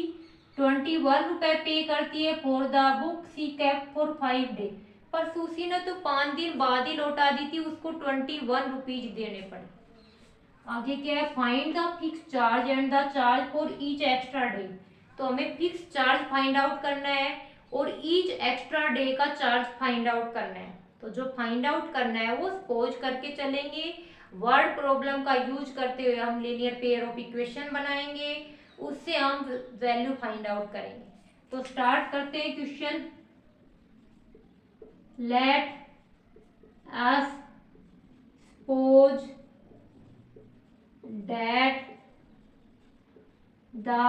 21 रुपए पे करती है for the book she kept for 5 day. पर सुशी ने तो 5 दिन बाद ही लौटा दी थी, उसको 21 रुपीज देने पड़े। आगे क्या है, find the fix charge and the charge for each extra day. तो हमें फिक्स चार्ज फाइंड आउट करना है और ईच एक्स्ट्रा डे का चार्ज फाइंड आउट करना है। तो जो फाइंड आउट करना है वो सपोज करके चलेंगे, वर्ड प्रॉब्लम का यूज करते हुए हम लीनियर पेयर ऑफ इक्वेशन बनाएंगे, उससे हम वैल्यू फाइंड आउट करेंगे। तो स्टार्ट करते हैं question. Late us suppose that the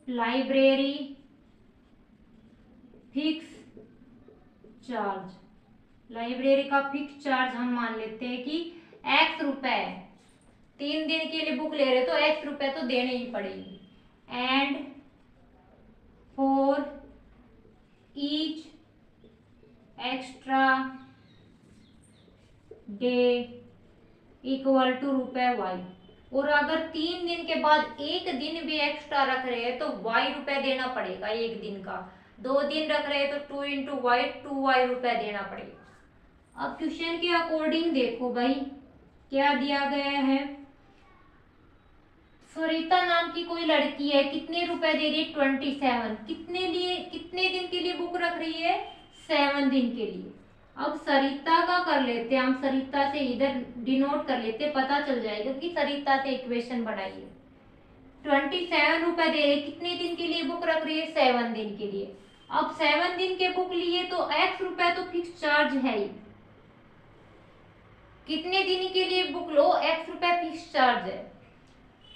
library fix charge, library का फिक्स चार्ज हम मान लेते हैं कि x रुपए है। 3 दिन के लिए बुक ले रहे तो x रुपए तो देने ही पड़ेगी। And for each extra day equal to रुपए वाई। और अगर 3 दिन के बाद 1 दिन भी एक्स्ट्रा रख रहे हैं तो वाई रुपए देना पड़ेगा एक दिन का। 2 दिन रख रहे हैं तो 2 इंटू वाई 2 वाई रुपए देना पड़ेगा। अब क्वेश्चन के अकॉर्डिंग देखो भाई क्या दिया गया है। सरिता नाम की कोई लड़की है, कितने रुपए दे रही है, 27। कितने दिन के लिए बुक रख रही है, 7 दिन के लिए। अब सरिता का कर लेते हैं हम, सरिता से इधर डिनोट कर लेते हैं, पता चल जाएगा कि सरिता से इक्वेशन बनाइए। 27 रुपए दे रहे, कितने दिन के लिए बुक रख रही है, 7 दिन के लिए। अब 7 दिन के बुक लिए तो x रुपए तो फिक्स चार्ज है ही, कितने दिन के लिए बुक लो x रुपए फिक्स चार्ज है।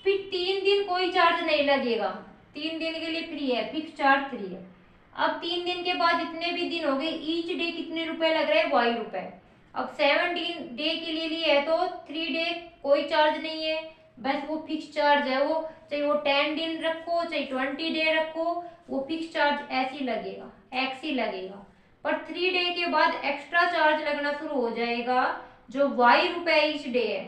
फिर 3 दिन कोई चार्ज नहीं लगेगा, 3 दिन के लिए फ्री है, फिक्स चार्ज फ्री है। अब 3 दिन के बाद जितने भी दिन हो गए ईच डे कितने रुपए लग रहे हैं, वाई रुपए। अब 7 डे के लिए है तो 3 डे कोई चार्ज नहीं है, बस वो फिक्स चार्ज है। वो चाहे वो 10 दिन रखो चाहे 20 डे रखो, वो फिक्स चार्ज ऐसे ही लगेगा, एक्स ही लगेगा। पर 3 डे के बाद एक्स्ट्रा चार्ज लगना शुरू हो जाएगा जो वाई रुपए ईच डे है।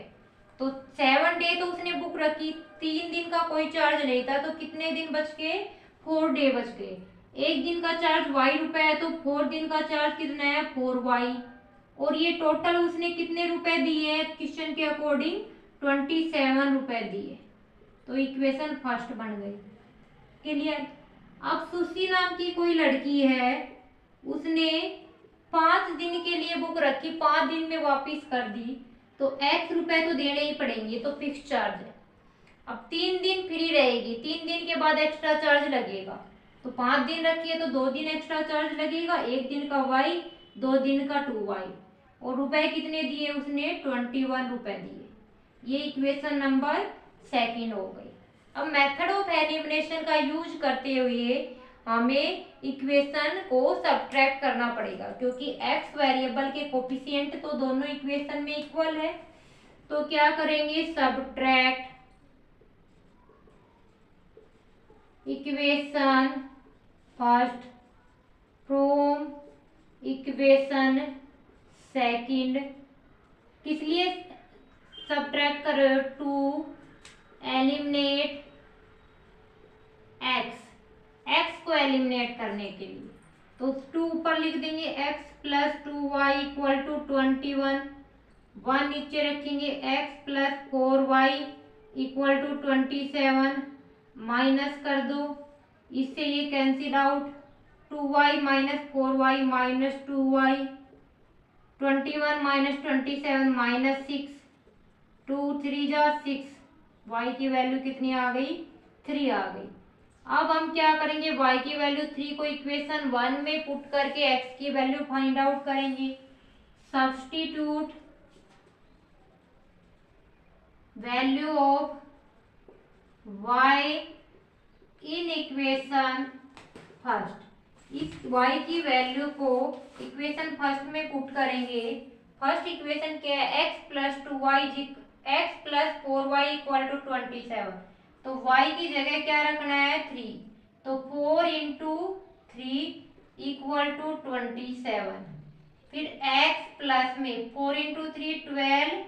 तो 7 डे तो उसने बुक रखी, 3 दिन का कोई चार्ज नहीं था, तो कितने दिन बच गए, 4 डे बच गए। 1 दिन का चार्ज वाई रुपए है तो 4 दिन का चार्ज कितना है, 4 वाई। और ये टोटल उसने कितने रुपए दिए हैं क्वेश्चन के अकॉर्डिंग, 27 रुपए दिए। तो इक्वेशन फर्स्ट बन गई, क्लियर। अब सुशी नाम की कोई लड़की है, उसने 5 दिन के लिए बुक रखी, 5 दिन में वापिस कर दी, तो x रुपए तो देने ही पड़ेंगे, तो फिक्स चार्ज है। अब 3 दिन फ्री रहेगी, 3 दिन के बाद एक्स्ट्रा चार्ज लगेगा, तो 5 दिन रखी है तो 2 दिन एक्स्ट्रा चार्ज लगेगा, 1 दिन का y 2 दिन का 2y। और रुपए कितने दिए उसने, 21 रुपए दिए। ये इक्वेशन नंबर सेकंड हो गई। अब मेथड ऑफ एलिमिनेशन का यूज करते हुए हमें इक्वेशन को सब्ट्रैक्ट करना पड़ेगा, क्योंकि x वेरिएबल के कोफिशिएंट तो दोनों इक्वेशन में इक्वल है। तो क्या करेंगे, subtract equation first from equation second. किस लिए सब्ट्रैक्ट कर रहे हो, टू एलिमिनेट एक्स को एलिमिनेट करने के लिए। तो 2 ऊपर लिख देंगे, x plus 2y equal to 21, 1 नीचे रखेंगे, x plus 4y equal to 27, minus कर दो, इससे ये cancel out, 2y minus 4y minus 2y, 21 minus 27 minus 6, 2 3 जा 6, y की वैल्यू कितनी आ गई, 3 आ गई। अब हम क्या करेंगे, y की वैल्यू 3 को इक्वेशन 1 में पुट करके x की वैल्यू फाइंड आउट करेंगे। Substitute value of y in equation first. इस y की वैल्यू को इक्वेशन फर्स्ट में पुट करेंगे। फर्स्ट इक्वेशन क्या है, x plus 2y x plus 4y equal to 27। तो y की जगह क्या रखना है, 3। तो 4 इंटू 3 इक्वल टू 27। फिर x प्लस में 4 into 3 12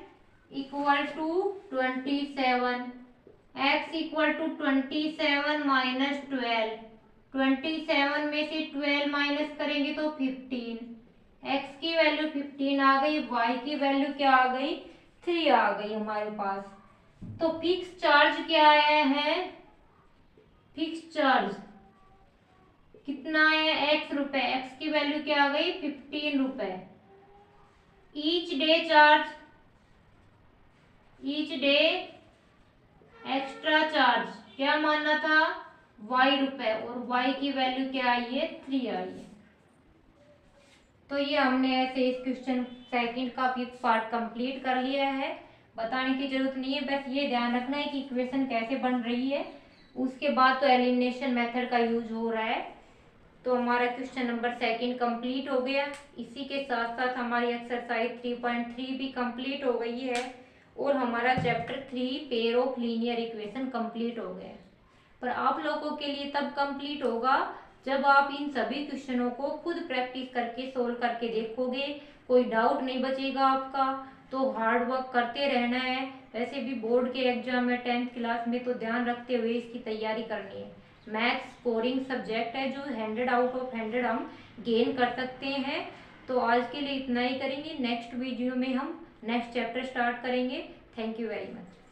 equal to 27। x equal to 27 minus 12, 27 में से 12 माइनस करेंगे तो 15। x की वैल्यू 15 आ गई, y की वैल्यू क्या आ गई, 3 आ गई हमारे पास। तो फिक्स चार्ज क्या आया है, फिक्स चार्ज कितना है, x रुपए, x की वैल्यू क्या आ गई, 15 रुपए। Each day charge, each day extra charge क्या मानना था, y रुपए, और y की वैल्यू क्या आई है, 3 आई है। तो ये हमने ऐसे इस क्वेश्चन सेकंड का भी पार्ट कंप्लीट कर लिया है। बताने की जरूरत नहीं है, बस ये ध्यान रखना है कि इक्वेशन कैसे बन रही है। उसके बाद तो एलिमिनेशन मेथड का यूज हो रहा है। तो हमारा क्वेश्चन नंबर सेकंड कंप्लीट हो गया। इसी के साथ साथ हमारी एक्सरसाइज 3.3 भी कंप्लीट हो गई है और हमारा chapter 3 pair of linear equation complete हो गया। पर आप लोगों के लिए तब कंप्लीट होगा जब आप इन सभी क्वेश्चनों को खुद प्रैक्टिस करके सोल्व करके देखोगे। कोई डाउट नहीं बचेगा आपका। तो हार्ड वर्क करते रहना है। वैसे भी बोर्ड के एग्जाम है 10th क्लास में, तो ध्यान रखते हुए इसकी तैयारी करनी है। मैथ्स स्कोरिंग सब्जेक्ट है जो 100 आउट ऑफ 100 हम गेन कर सकते हैं। तो आज के लिए इतना ही करेंगे। नेक्स्ट वीडियो में हम नेक्स्ट चैप्टर स्टार्ट करेंगे। Thank you very much.